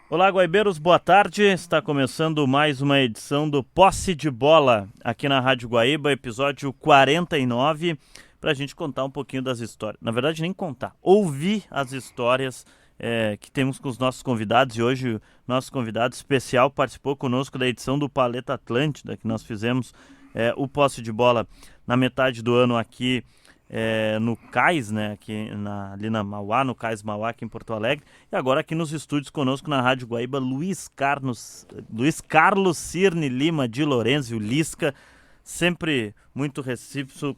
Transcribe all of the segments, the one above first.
Olá, guaibeiros, boa tarde. Está começando mais uma edição do Posse de Bola aqui na Rádio Guaíba, episódio 49, para a gente contar um pouquinho das histórias. Na verdade, nem contar, ouvir as histórias que temos com os nossos convidados. E hoje o nosso convidado especial participou conosco da edição do Paleta Atlântida, que nós fizemos o Posse de Bola na metade do ano aqui no Cais, né, aqui ali na Mauá, no Cais Mauá, aqui em Porto Alegre, e agora aqui nos estúdios conosco na Rádio Guaíba, Luiz Carlos Cirne Lima de Lourenço, o Lisca, sempre muito recíproco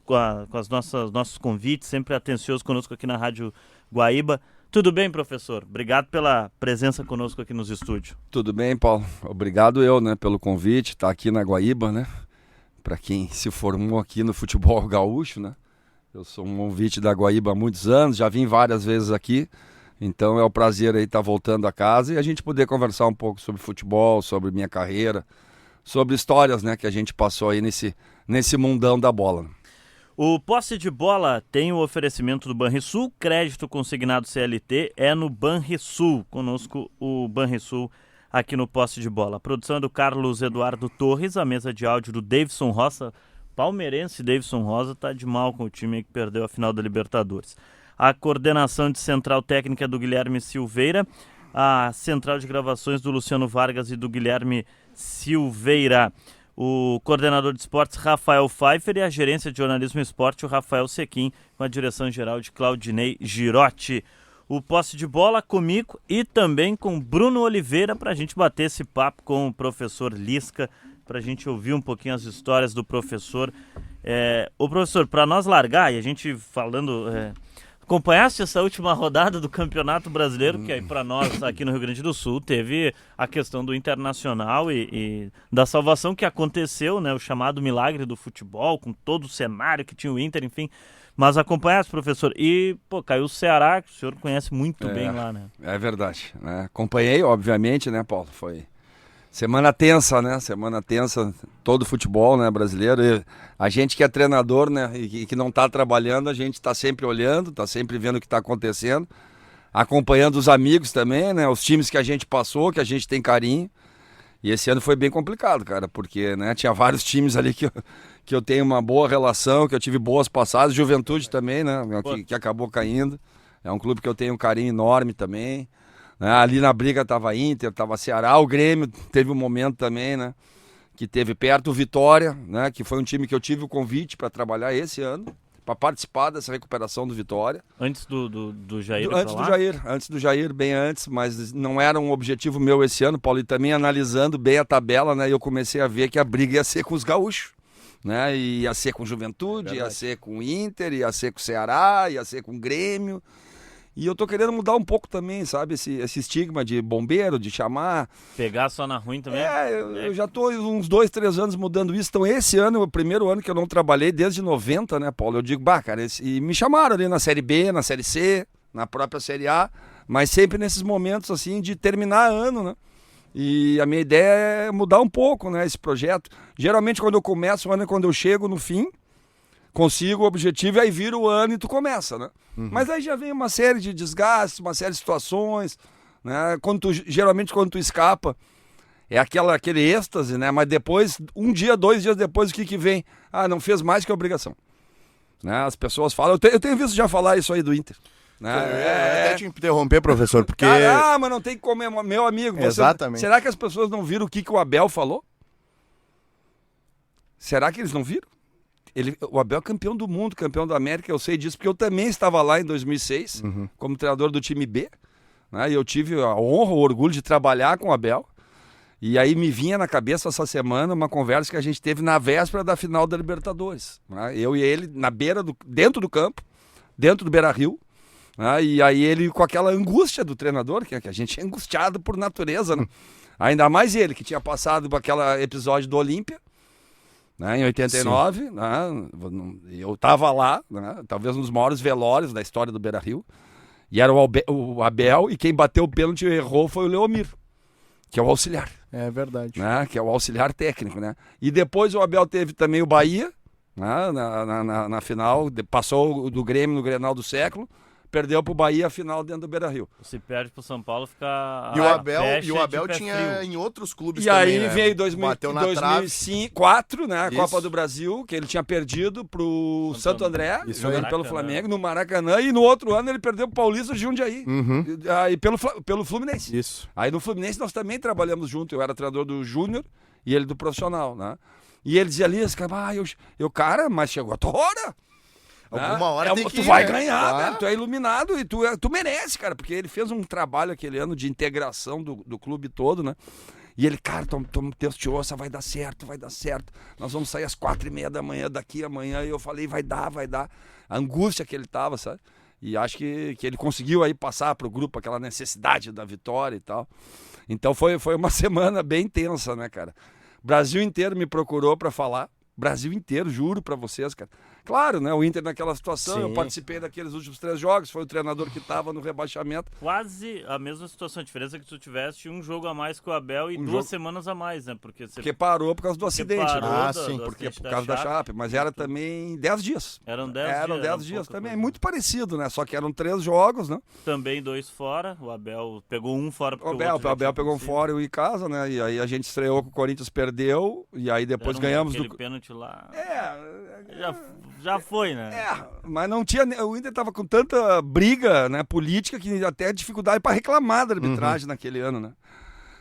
com os nossos convites, sempre atencioso conosco aqui na Rádio Guaíba. Tudo bem, professor? Obrigado pela presença conosco aqui nos estúdios. Tudo bem, Paulo. Obrigado pelo convite, estar aqui na Guaíba, né? Para quem se formou aqui no futebol gaúcho, né? Eu sou um convite da Guaíba há muitos anos, já vim várias vezes aqui, então é um prazer aí estar voltando a casa e a gente poder conversar um pouco sobre futebol, sobre minha carreira, sobre histórias, né, que a gente passou aí nesse mundão da bola. O Posse de Bola tem o oferecimento do Banrisul, crédito consignado CLT é no Banrisul, conosco o Banrisul aqui no Posse de Bola. A produção é do Carlos Eduardo Torres, a mesa de áudio do Davidson Roça. Palmeirense Davidson Rosa está de mal com o time que perdeu a final da Libertadores. A coordenação de central técnica é do Guilherme Silveira, a central de gravações do Luciano Vargas e do Guilherme Silveira. O coordenador de esportes, Rafael Pfeiffer, e a gerência de jornalismo e esporte, o Rafael Sequim, com a direção geral de Claudinei Girotti. O Posse de Bola comigo e também com Bruno Oliveira, para a gente bater esse papo com o professor Lisca, para a gente ouvir um pouquinho as histórias do professor. O professor, para nós largar, e a gente falando... acompanhaste essa última rodada do Campeonato Brasileiro, que aí para nós aqui no Rio Grande do Sul teve a questão do Internacional e da salvação que aconteceu, né, o chamado milagre do futebol, com todo o cenário que tinha o Inter, enfim. Mas acompanhaste, professor, e caiu o Ceará, que o senhor conhece muito bem lá, né? É verdade, né? Acompanhei, obviamente, né, Paulo? Foi semana tensa, né? Semana tensa, todo o futebol, né, brasileiro. E a gente que é treinador, né, e que não está trabalhando, a gente está sempre olhando, está sempre vendo o que está acontecendo, acompanhando os amigos também, né, os times que a gente passou, que a gente tem carinho. E esse ano foi bem complicado, cara, porque, né, tinha vários times ali que eu tenho uma boa relação, que eu tive boas passadas, Juventude também, né, que acabou caindo. É um clube que eu tenho um carinho enorme também. Ali na briga estava Inter, estava Ceará, o Grêmio teve um momento também, né, que teve perto o Vitória, né, que foi um time que eu tive o convite para trabalhar esse ano, para participar dessa recuperação do Vitória. Antes do Jair Antes do Jair, bem antes, mas não era um objetivo meu esse ano, Paulo, e também analisando bem a tabela, né, eu comecei a ver que a briga ia ser com os gaúchos, né, ia ser com Juventude, ia ser com o Inter, ia ser com o Ceará, ia ser com o Grêmio. E eu tô querendo mudar um pouco também, sabe? Esse estigma de bombeiro, de chamar. Pegar só na ruim também? Eu já tô uns 2, 3 anos mudando isso. Então esse ano, o primeiro ano que eu não trabalhei desde 90, né, Paulo? Eu digo, cara, e me chamaram ali na Série B, na Série C, na própria Série A, mas sempre nesses momentos, assim, de terminar ano, né? E a minha ideia é mudar um pouco, né, esse projeto. Geralmente quando eu começo o ano é quando eu chego no fim, consigo o objetivo e aí vira o ano e tu começa, né? Uhum. Mas aí já vem uma série de desgastes, uma série de situações, né? Geralmente quando tu escapa, é aquele êxtase, né? Mas depois, 1 dia, 2 dias depois, o que vem? Não fez mais que a obrigação. Né? As pessoas falam, eu tenho visto já falar isso aí do Inter. Né? Até te interromper, professor, porque... mas não tem como, meu amigo. Exatamente. Será que as pessoas não viram o que o Abel falou? Será que eles não viram? O Abel é campeão do mundo, campeão da América, eu sei disso, porque eu também estava lá em 2006, como treinador do time B, né, e eu tive a honra, o orgulho de trabalhar com o Abel, e aí me vinha na cabeça essa semana uma conversa que a gente teve na véspera da final da Libertadores, né, eu e ele dentro do campo, dentro do Beira-Rio, né, e aí ele com aquela angústia do treinador, que a gente é angustiado por natureza, né, ainda mais ele, que tinha passado por aquele episódio do Olímpia, né, em 89, né, eu estava lá, né, talvez um dos maiores velórios da história do Beira-Rio, e era o Abel, e quem bateu o pênalti e errou foi o Leomir, que é o auxiliar. É verdade. Né, que é o auxiliar técnico. Né? E depois o Abel teve também o Bahia, né, na final, passou do Grêmio no Grenal do século, perdeu pro Bahia a final dentro do Beira-Rio. Se perde pro São Paulo, fica... E o pecha Abel de pé tinha frio. em outros clubes E também, aí né? veio Bateu na trave. 2004, né? A Isso. Copa do Brasil, que ele tinha perdido pro Santo André, Isso jogando aí. pelo Maracanã. Flamengo, no Maracanã, e no outro ano ele perdeu pro Paulista de Jundiaí. Aí pelo Fluminense. Isso. Aí no Fluminense nós também trabalhamos junto. Eu era treinador do Júnior e ele do profissional, né? E ele dizia ali, cara, mas chegou a tua hora. Alguma hora tem que tu ir, vai né? ganhar, Claro. né? Tu é iluminado e tu merece, cara, porque ele fez um trabalho aquele ano de integração do clube todo, né? E ele, cara, Deus te ouça, vai dar certo. Nós vamos sair às 4:30 da manhã daqui amanhã. E eu falei, vai dar. A angústia que ele tava, sabe? E acho que ele conseguiu aí passar pro grupo aquela necessidade da vitória e tal. Então foi uma semana bem tensa, né, cara? O Brasil inteiro me procurou para falar. Brasil inteiro, juro pra vocês, cara. Claro, né? O Inter naquela situação, Sim. eu participei daqueles últimos 3 jogos, foi o treinador que tava no rebaixamento. Quase a mesma situação. A diferença é que tu tiveste um jogo a mais que o Abel e 2 semanas a mais, né? Porque você Porque parou por causa do acidente, parou né? sim, Porque acidente por causa da Chape, mas era tudo. também 10 dias. Eram 10 Eram dias. 10 dias pouca também, coisa. muito parecido, né? Só que eram 3 jogos, né? Também 2 fora. O Abel pegou um fora porque O outro já Abel tinha pegou um vencido. fora e eu em casa, né? E aí a gente estreou com o Corinthians, perdeu, e aí depois ganhamos aquele do... pênalti lá. É, Já foi, né? mas não tinha. O Inter tava com tanta briga, né, política, que até dificuldade para reclamar da arbitragem naquele ano, né?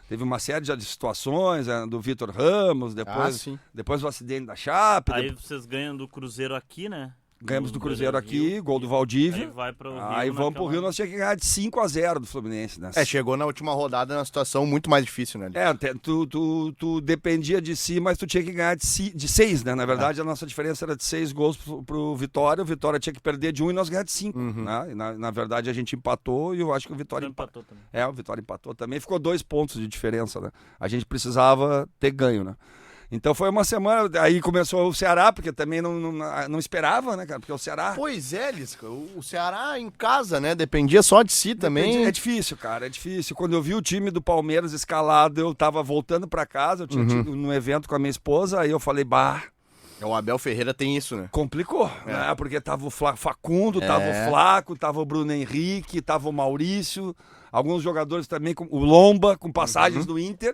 Teve uma série de situações, né, do Vitor Ramos, sim. depois do acidente da Chape, Aí vocês ganham do Cruzeiro aqui, né? ganhamos do Cruzeiro Beira-Rio. aqui, gol do Aí Valdívia. vai pro Rio. Aí vamos pro Rio, nós tínhamos que ganhar de 5-0 do Fluminense, né? Chegou na última rodada numa situação muito mais difícil, né? Tu dependia de si, mas tu tinha que ganhar de 6, né? Na verdade, a nossa diferença era de 6 gols pro Vitória. O Vitória tinha que perder de 1 e nós ganhar de 5, né? E na verdade, a gente empatou e eu acho que o Vitória empatou também. o Vitória empatou também. Ficou 2 pontos de diferença, né? A gente precisava ter ganho, né? Então foi uma semana, aí começou o Ceará, porque também não esperava, né, cara? Porque o Ceará... Pois é, Lisca, o Ceará em casa, né? Dependia só de si também. É difícil, cara, é difícil. Quando eu vi o time do Palmeiras escalado, eu tava voltando pra casa, eu tinha tido num evento com a minha esposa, aí eu falei, O Abel Ferreira tem isso, né? complicou, né? Porque tava o Facundo, tava o Flaco, tava o Bruno Henrique, tava o Maurício, alguns jogadores também, o Lomba, com passagens do Inter.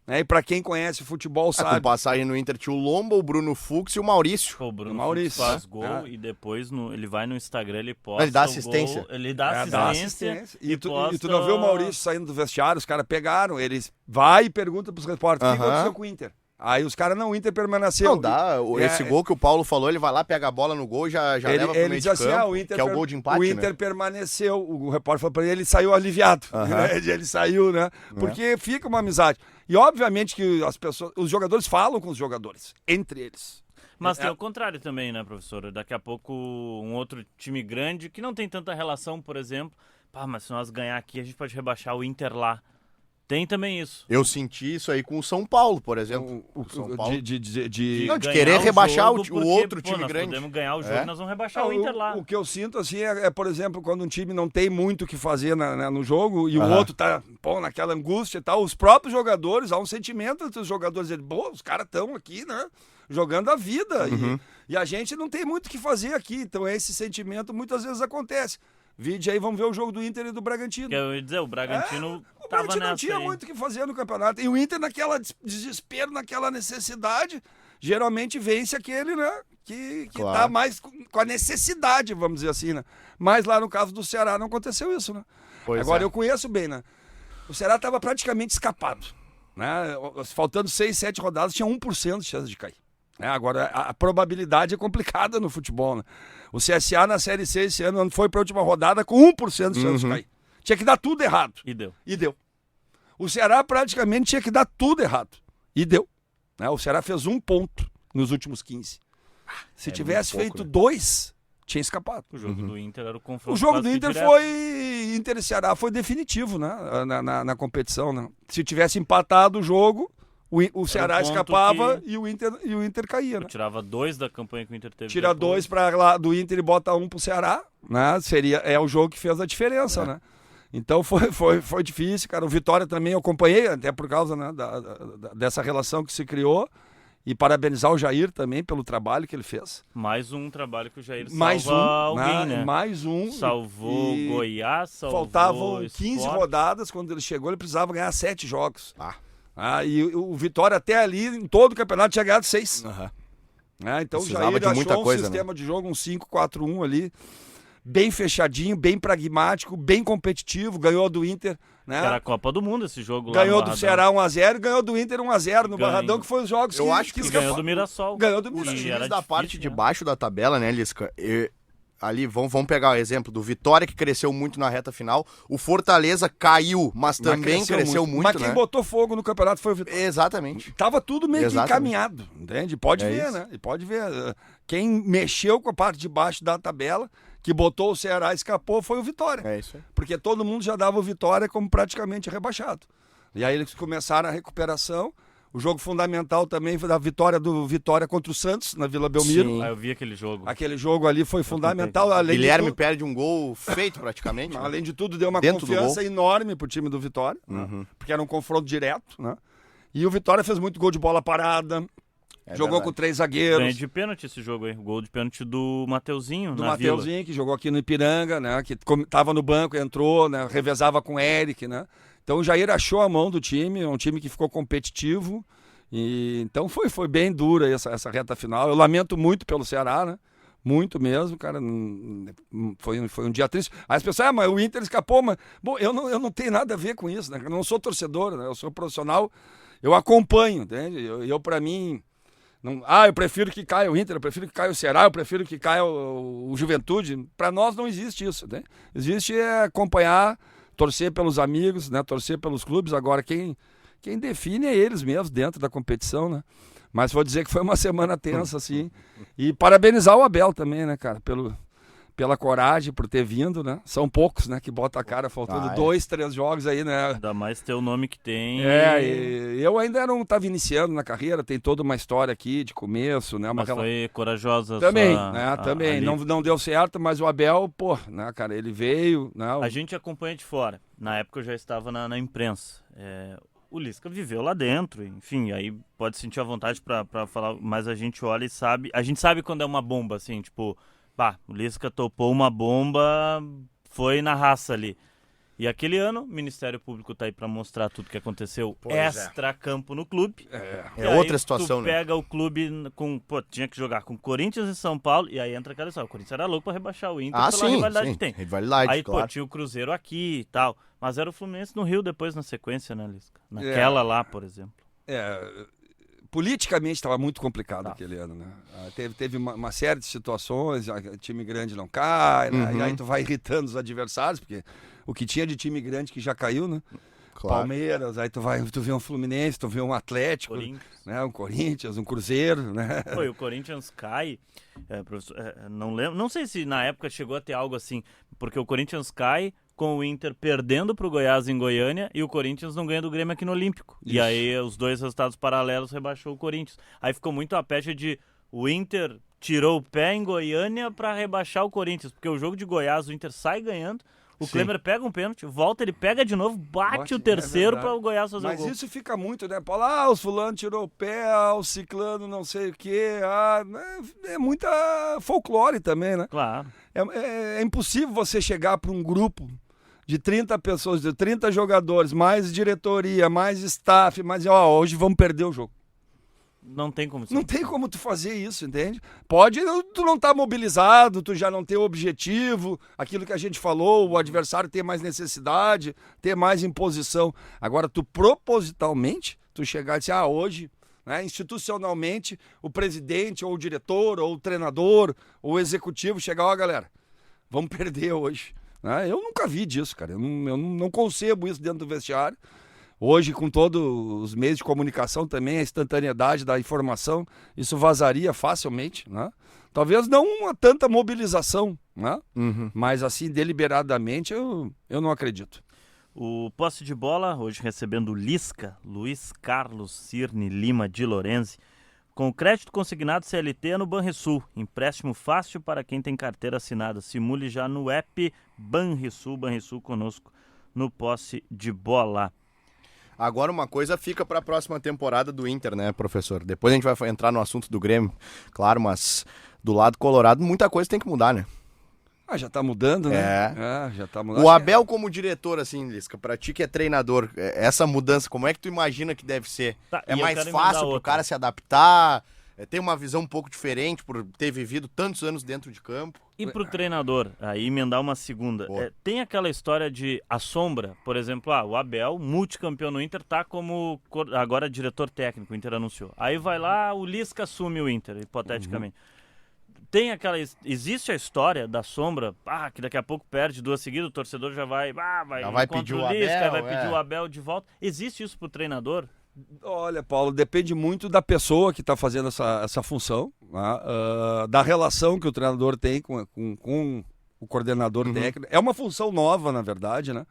Né? E pra quem conhece o futebol Com sabe. passagem no Inter tinha o Lomba, o Bruno Fux e o Maurício. Pô, o Bruno Maurício, Fux faz né? gol e depois ele vai no Instagram, ele posta Ele dá o assistência. gol, ele dá Dá assistência. assistência. E tu posta... não vê o Maurício saindo do vestiário, os caras pegaram, eles vai e pergunta pros repórteres, o que aconteceu com o Inter? Aí os caras, o Inter permaneceu. Não dá, esse gol que o Paulo falou, ele vai lá, pega a bola no gol e já leva pro meio ele de diz assim, campo, o Inter que é o gol de empate, o Inter permaneceu, o repórter falou pra ele, ele saiu aliviado, ele saiu, né? Porque fica uma amizade. E obviamente que as pessoas, os jogadores falam com os jogadores, entre eles. Mas tem o contrário também, né, professor? Daqui a pouco um outro time grande que não tem tanta relação, por exemplo, mas se nós ganhar aqui, a gente pode rebaixar o Inter lá. Tem também isso. Eu senti isso aí com o São Paulo, por exemplo. O São Paulo. Não, de ganhar querer o rebaixar jogo o porque, outro pô, time nós grande. podemos ganhar o jogo e nós vamos rebaixar o Inter lá. O que eu sinto, assim, por exemplo, quando um time não tem muito o que fazer no jogo e o outro tá, naquela angústia e tal, os próprios jogadores, há um sentimento entre os jogadores, os caras estão aqui, né, jogando a vida. E a gente não tem muito o que fazer aqui, então esse sentimento muitas vezes acontece. Vídeo aí, vamos ver o jogo do Inter e do Bragantino. Eu ia dizer, o Bragantino O tava Bragantino não nessa tinha aí. muito o que fazer no campeonato. E o Inter, naquela desespero, naquela necessidade, geralmente vence aquele, né? Que Claro. tá mais com a necessidade, vamos dizer assim, né? Mas lá no caso do Ceará não aconteceu isso, né? Pois Agora é. eu conheço bem, né? O Ceará estava praticamente escapado. Né? Faltando 6, 7 rodadas, tinha 1% de chance de cair. Agora, a probabilidade é complicada no futebol, né? O CSA na Série C esse ano foi para a última rodada com 1% de chance de cair. Tinha que dar tudo errado. E deu. E deu. O Ceará praticamente tinha que dar tudo errado. E deu. Né? O Ceará fez 1 ponto nos últimos 15. Se tivesse muito pouco, feito né? 2, tinha escapado. O jogo do Inter era o confronto O jogo quase do que Inter direto. foi. Inter e Ceará foi definitivo, né? Na competição. Né? Se tivesse empatado o jogo, o Ceará ponto escapava que- e o Inter caía. Né? Eu tirava 2 da campanha que o Inter teve. Tira depois. 2 para lá do Inter e bota 1 pro Ceará, né? É o jogo que fez a diferença, né? Então foi difícil, cara. O Vitória também eu acompanhei, até por causa, né, dessa relação que se criou. E parabenizar o Jair também pelo trabalho que ele fez. Mais um trabalho que o Jair Mais salva um, alguém, né? Mais um. Salvou Goiás, salvou Faltavam 15 Sport. rodadas, quando ele chegou ele precisava ganhar 7 jogos. E o Vitória até ali, em todo o campeonato, tinha ganhado 6. Então Precisava o Jair de achou muita um coisa, sistema de jogo, um 5-4-1 ali, bem fechadinho, bem pragmático, bem competitivo, ganhou do Inter, né? Era a Copa do Mundo esse jogo lá Ganhou no do Barradão. Ceará 1-0 e ganhou do Inter 1-0 no Barradão, que foi os jogos Eu acho que E ganhou do Mirassol. Ganhou do Os Mirassol. E times era da difícil, parte de né? baixo da tabela, né, Lisca? Ali, vamos pegar o exemplo do Vitória, que cresceu muito na reta final. O Fortaleza caiu, mas também cresceu muito, Mas quem né? botou fogo no campeonato foi o Vitória. Exatamente. Tava tudo meio que Exatamente. encaminhado, entende? Pode É ver, isso. né? E pode ver. Quem mexeu com a parte de baixo da tabela, que botou o Ceará e escapou, foi o Vitória. É isso aí. Porque todo mundo já dava o Vitória como praticamente rebaixado. E aí eles começaram a recuperação. O jogo fundamental também foi da vitória do Vitória contra o Santos, na Vila Belmiro. Sim. Ah, eu vi aquele jogo. Aquele jogo ali foi fundamental. Além Guilherme de tudo, perde um gol feito praticamente. né? além de tudo, deu uma Dentro do confiança gol. enorme pro time do Vitória, né? Porque era um confronto direto, né? E o Vitória fez muito gol de bola parada, jogou verdade. com 3 Ganha zagueiros. de pênalti esse jogo aí. O gol de pênalti do Mateuzinho Do na Vila. Mateuzinho, que jogou aqui no Ipiranga, né? Que tava no banco, entrou, né? Revezava com o Eric, né? Então o Jair achou a mão do time, é um time que ficou competitivo. E então foi bem dura essa reta final. Eu lamento muito pelo Ceará, né? Muito mesmo, cara. Foi um dia triste. Aí as pessoas, mas o Inter escapou, mas. Bom, eu não tenho nada a ver com isso, né? Eu não sou torcedor, né? Eu sou profissional, eu acompanho, entende? Eu para mim. Eu prefiro que caia o Inter, eu prefiro que caia o Ceará, eu prefiro que caia o Juventude. Para nós não existe isso, né? Existe acompanhar, torcer pelos amigos, né? Torcer pelos clubes. Agora, quem define é eles mesmos dentro da competição, né? Mas vou dizer que foi uma semana tensa, assim. E parabenizar o Abel também, né, cara? Pela coragem, por ter vindo, né? São poucos, né, que bota a cara, faltando 2, 3 jogos aí, né? Ainda mais ter o nome que tem. E eu ainda não estava iniciando na carreira, tem toda uma história aqui de começo, né? Mas foi corajosa Também, sua- né? Também. ali. Não deu certo, mas o Abel, pô, né, cara, ele veio, né? A gente acompanha de fora. Na época eu já estava na imprensa. O Lisca viveu lá dentro, enfim, aí pode sentir a vontade pra falar, mas a gente olha e sabe. A gente sabe quando é uma bomba, assim, tipo, o Lisca topou uma bomba, foi na raça ali. E aquele ano, o Ministério Público tá aí pra mostrar tudo que aconteceu extra-campo no clube. E aí outra situação, tu né? pega o clube com, tinha que jogar com Corinthians e São Paulo, e aí entra aquela história, o Corinthians era louco pra rebaixar o Inter pela Sim, rivalidade sim. que tem. Rivalidade, Aí, claro. tinha o Cruzeiro aqui e tal. Mas era o Fluminense no Rio depois na sequência, né, Lisca? Naquela lá, por exemplo. Politicamente estava muito complicado aquele ano, né? Teve uma série de situações, time grande não cai, né? E aí tu vai irritando os adversários, porque o que tinha de time grande que já caiu, né? Claro. Palmeiras, aí tu vê um Fluminense, tu vê um Atlético, Corinthians. né? Um Corinthians, um Cruzeiro, né? Foi, o Corinthians cai. Professor, não lembro, não sei se na época chegou a ter algo assim, porque o Corinthians cai com o Inter perdendo pro Goiás em Goiânia e o Corinthians não ganha do Grêmio aqui no Olímpico. Isso. E aí os dois resultados paralelos rebaixou o Corinthians. Aí ficou muito a pecha de o Inter tirou o pé em Goiânia para rebaixar o Corinthians, porque o jogo de Goiás o Inter sai ganhando. O Sim. Klemer pega um pênalti, volta, ele pega de novo, bate o terceiro para o Goiás fazer Mas o gol. isso fica muito, né, Paulo? Os fulano tirou o pé, o ciclano não sei o quê. É muita folclore também, né? Claro. É impossível você chegar para um grupo de 30 pessoas, de 30 jogadores, mais diretoria, mais staff, hoje vamos perder o jogo. Não tem como ser. Não tem como tu fazer isso, entende? Tu não tá mobilizado, tu já não tem o objetivo, aquilo que a gente falou, o adversário ter mais necessidade, ter mais imposição. Agora, tu propositalmente, tu chegar e dizer, hoje, né, institucionalmente, o presidente, ou o diretor, ou o treinador, ou o executivo chegar, galera, vamos perder hoje. Né? Eu nunca vi disso, cara. Eu não concebo isso dentro do vestiário. Hoje, com todos os meios de comunicação também, a instantaneidade da informação, isso vazaria facilmente, né? Talvez não uma tanta mobilização, né? Mas assim, deliberadamente, eu não acredito. O posse de bola, hoje recebendo o Lisca, Luiz Carlos Cirne Lima de Lorenzi, com crédito consignado CLT no Banrisul. Empréstimo fácil para quem tem carteira assinada. Simule já no app Banrisul. Banrisul conosco no posse de bola. Agora uma coisa fica para a próxima temporada do Inter, né, professor? Depois a gente vai entrar no assunto do Grêmio, claro, mas do lado colorado muita coisa tem que mudar, né? Já tá mudando, né? Já tá mudando. O Abel como diretor, assim, Lisca, pra ti que é treinador, essa mudança, como é que tu imagina que deve ser? Tá, É e eu mais quero fácil emendar pro outra. cara se adaptar? Tem uma visão um pouco diferente por ter vivido tantos anos dentro de campo? E pro treinador, aí emendar uma segunda. Boa. Tem aquela história de a sombra, por exemplo, o Abel, multicampeão no Inter, tá como agora diretor técnico, o Inter anunciou. Aí vai lá, o Lisca assume o Inter, hipoteticamente. Tem aquela. Existe a história da sombra, que daqui a pouco perde 2 seguidas, o torcedor já vai vai contra pedir o o Lisca, Abel, vai pedir o Abel de volta. Existe isso pro treinador? Olha, Paulo, depende muito da pessoa que está fazendo essa função, tá? Da relação que o treinador tem com o coordenador técnico. É uma função nova, na verdade, né?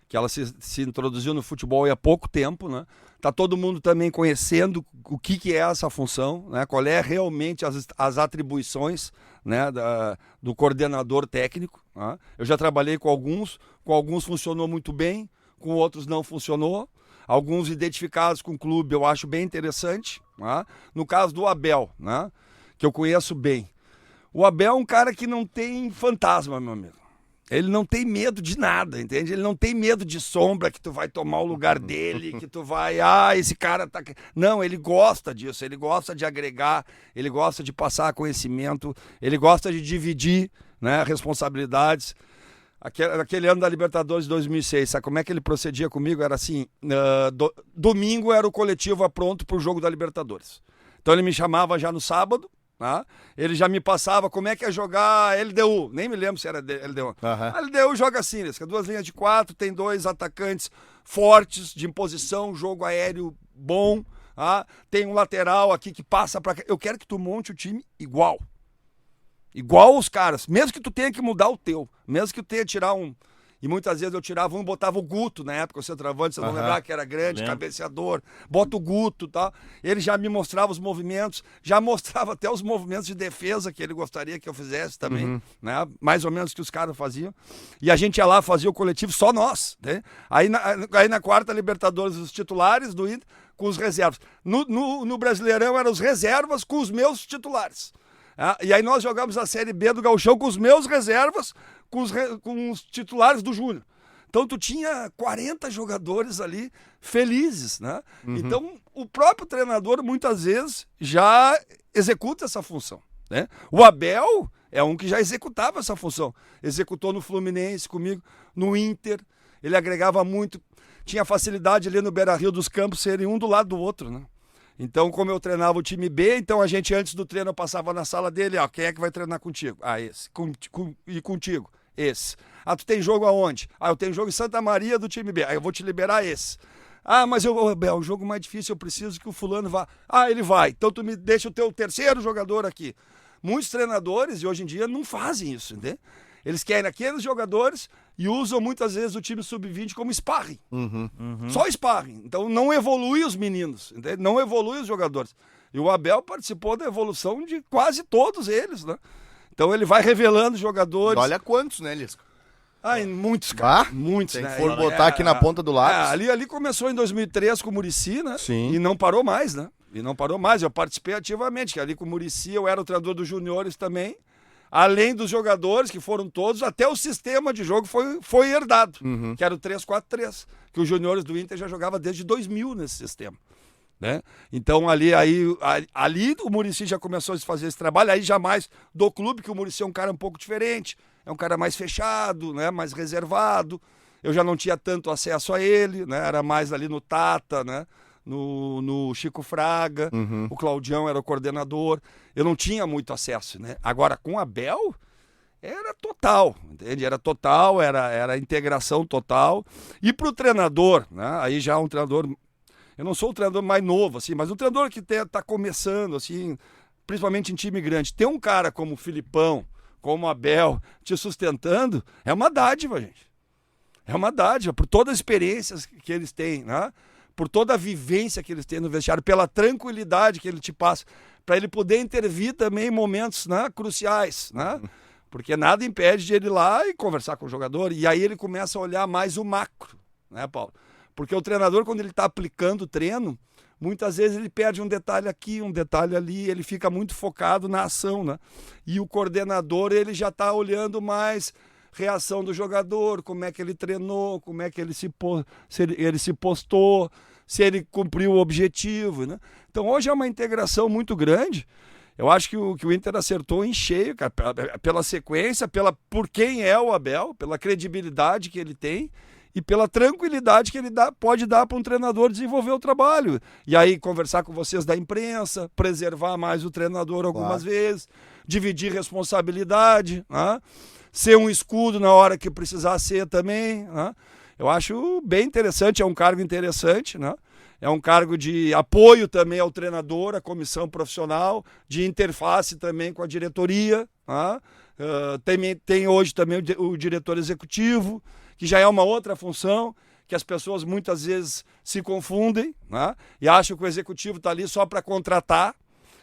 Que ela se introduziu no futebol há pouco tempo, né? Tá todo mundo também conhecendo o que é essa função, né? Qual é realmente as atribuições, né? Do coordenador técnico. Tá? Eu já trabalhei com alguns funcionou muito bem, com outros não funcionou. Alguns identificados com o clube eu acho bem interessante. Tá? No caso do Abel, né? Que eu conheço bem. O Abel é um cara que não tem fantasma, meu amigo. Ele não tem medo de nada, entende? Ele não tem medo de sombra, que tu vai tomar o lugar dele, que tu vai... esse cara tá... Não, ele gosta disso, ele gosta de agregar, ele gosta de passar conhecimento, ele gosta de dividir, né, responsabilidades. Aquele ano da Libertadores de 2006, sabe como é que ele procedia comigo? Era assim, domingo era o coletivo pronto pro jogo da Libertadores. Então ele me chamava já no sábado, tá? Ele já me passava como é que é jogar LDU, nem me lembro se era LDU. A LDU joga assim, 2 linhas de 4, tem 2 atacantes fortes, de imposição, jogo aéreo bom, tá? Tem um lateral aqui que passa para cá. Eu quero que tu monte o time igual os caras, mesmo que tu tenha que mudar o teu, mesmo que tu tenha que tirar um. E muitas vezes eu tirava um e botava o Guto, na época, o centroavante, você não lembrar que era grande, cabeceador, bota o Guto, tá? Ele já me mostrava os movimentos, já mostrava até os movimentos de defesa que ele gostaria que eu fizesse também, né? Mais ou menos que os caras faziam. E a gente ia lá, fazia o coletivo, só nós, né? Aí na quarta Libertadores, os titulares do Inter com os reservas. No Brasileirão eram os reservas com os meus titulares. E aí nós jogamos a Série B do Gauchão com os meus reservas, com os titulares do Júnior. Então tu tinha 40 jogadores ali felizes, né? Então o próprio treinador muitas vezes já executa essa função, né? O Abel é um que já executava essa função. Executou no Fluminense comigo, no Inter. Ele agregava muito, tinha facilidade ali no Beira-Rio dos campos serem um do lado do outro, né? Então, como eu treinava o time B, então a gente antes do treino eu passava na sala dele, quem é que vai treinar contigo? Esse. E contigo? Esse. Tu tem jogo aonde? Eu tenho jogo em Santa Maria do time B. Aí eu vou te liberar esse. Mas é um jogo mais difícil, eu preciso que o fulano vá. Ele vai. Então tu me deixa o teu terceiro jogador aqui. Muitos treinadores, e hoje em dia, não fazem isso, entendeu? Eles querem aqueles jogadores e usam muitas vezes o time sub-20 como sparring. Só sparring. Então não evolui os meninos, entende? Não evolui os jogadores. E o Abel participou da evolução de quase todos eles, né? Então ele vai revelando jogadores. Olha quantos, né, Lisca? Muitos, cara. Muitos, tem né? que for botar aqui na ponta do lápis. Ali começou em 2003 com o Muricy, né? Sim. E não parou mais, né? Eu participei ativamente, que ali com o Muricy eu era o treinador dos juniores também. Além dos jogadores, que foram todos, até o sistema de jogo foi herdado, que era o 3-4-3, que os juniores do Inter já jogava desde 2000 nesse sistema. Né? Então ali o Muricy já começou a fazer esse trabalho, aí jamais do clube, que o Muricy é um cara um pouco diferente, é um cara mais fechado, né? Mais reservado, eu já não tinha tanto acesso a ele, né? Era mais ali no Tata, né? No Chico Fraga, o Claudião era o coordenador, eu não tinha muito acesso, né? Agora com o Abel era total, entende? Era total, era integração total. E pro treinador, né? Aí já um treinador, eu não sou o treinador mais novo, assim, mas um treinador que tá começando, assim, principalmente em time grande, ter um cara como o Filipão, como o Abel, te sustentando, é uma dádiva, gente. É uma dádiva, por todas as experiências que eles têm, né? Por toda a vivência que eles têm no vestiário, pela tranquilidade que ele te passa, para ele poder intervir também em momentos, né, cruciais, né? Porque nada impede de ele ir lá e conversar com o jogador, e aí ele começa a olhar mais o macro, né, Paulo? Porque o treinador, quando ele está aplicando o treino, muitas vezes ele perde um detalhe aqui, um detalhe ali, ele fica muito focado na ação, né? E o coordenador, ele já está olhando mais reação do jogador, como é que ele treinou, como é que ele ele se postou, se ele cumpriu o objetivo, né? Então hoje é uma integração muito grande. Eu acho que o Inter acertou em cheio, cara, pela sequência, por quem é o Abel, pela credibilidade que ele tem e pela tranquilidade que ele pode dar para um treinador desenvolver o trabalho. E aí conversar com vocês da imprensa, preservar mais o treinador algumas vezes, dividir responsabilidade, né? Ser um escudo na hora que precisar ser também, né? Eu acho bem interessante, é um cargo interessante, né? É um cargo de apoio também ao treinador, à comissão profissional, de interface também com a diretoria, né? Tem hoje também o diretor executivo, que já é uma outra função, que as pessoas muitas vezes se confundem, né? E acham que o executivo está ali só para contratar,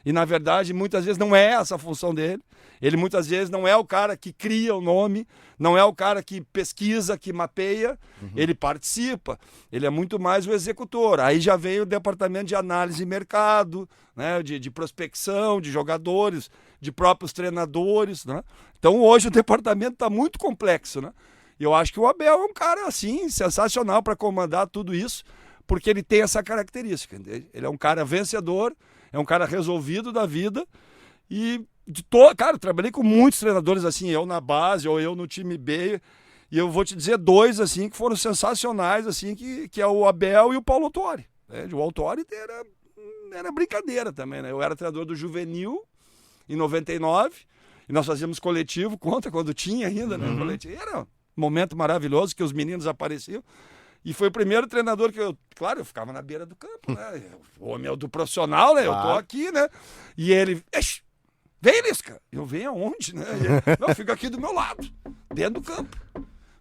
e na verdade muitas vezes não é essa a função dele. Ele muitas vezes não é o cara que cria o nome, não é o cara que pesquisa, que mapeia, ele participa, ele é muito mais o executor. Aí já vem o departamento de análise de mercado, né? de prospecção, de jogadores, de próprios treinadores, né? Então hoje o departamento está muito complexo, né? E eu acho que o Abel é um cara assim, sensacional para comandar tudo isso, porque ele tem essa característica. Entende? Ele é um cara vencedor, é um cara resolvido da vida e cara, eu trabalhei com muitos treinadores assim, eu na base ou eu no time B, e eu vou te dizer dois assim que foram sensacionais assim, que é o Abel e o Paulo Autuori. Né? O Autuori era brincadeira também, né? Eu era treinador do Juvenil em 99 e nós fazíamos coletivo, quando tinha ainda, né? Coletivo. Era um momento maravilhoso que os meninos apareciam. E foi o primeiro treinador que eu ficava na beira do campo, né? O homem é do profissional, né? Eu tô aqui, né? E ele, vem, Lisca. Eu venho aonde, né? Não, fica aqui do meu lado, dentro do campo.